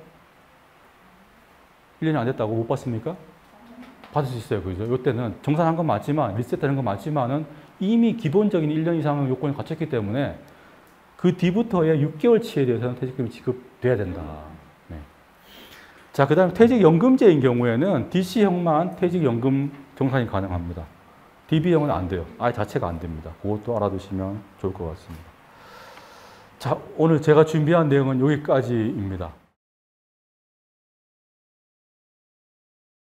Speaker 1: 1년이 안 됐다고 못 받습니까? 받을 수 있어요. 그죠? 이때는 정산한 건 맞지만, 리셋되는 건 맞지만은 이미 기본적인 1년 이상의 요건이 갖췄기 때문에 그 뒤부터의 6개월치에 대해서는 퇴직금이 지급돼야 된다. 네. 자, 그 다음에 퇴직연금제인 경우에는 DC형만 퇴직연금 정산이 가능합니다. DB형은 안 돼요. 아예 자체가 안 됩니다. 그것도 알아두시면 좋을 것 같습니다. 자, 오늘 제가 준비한 내용은 여기까지입니다.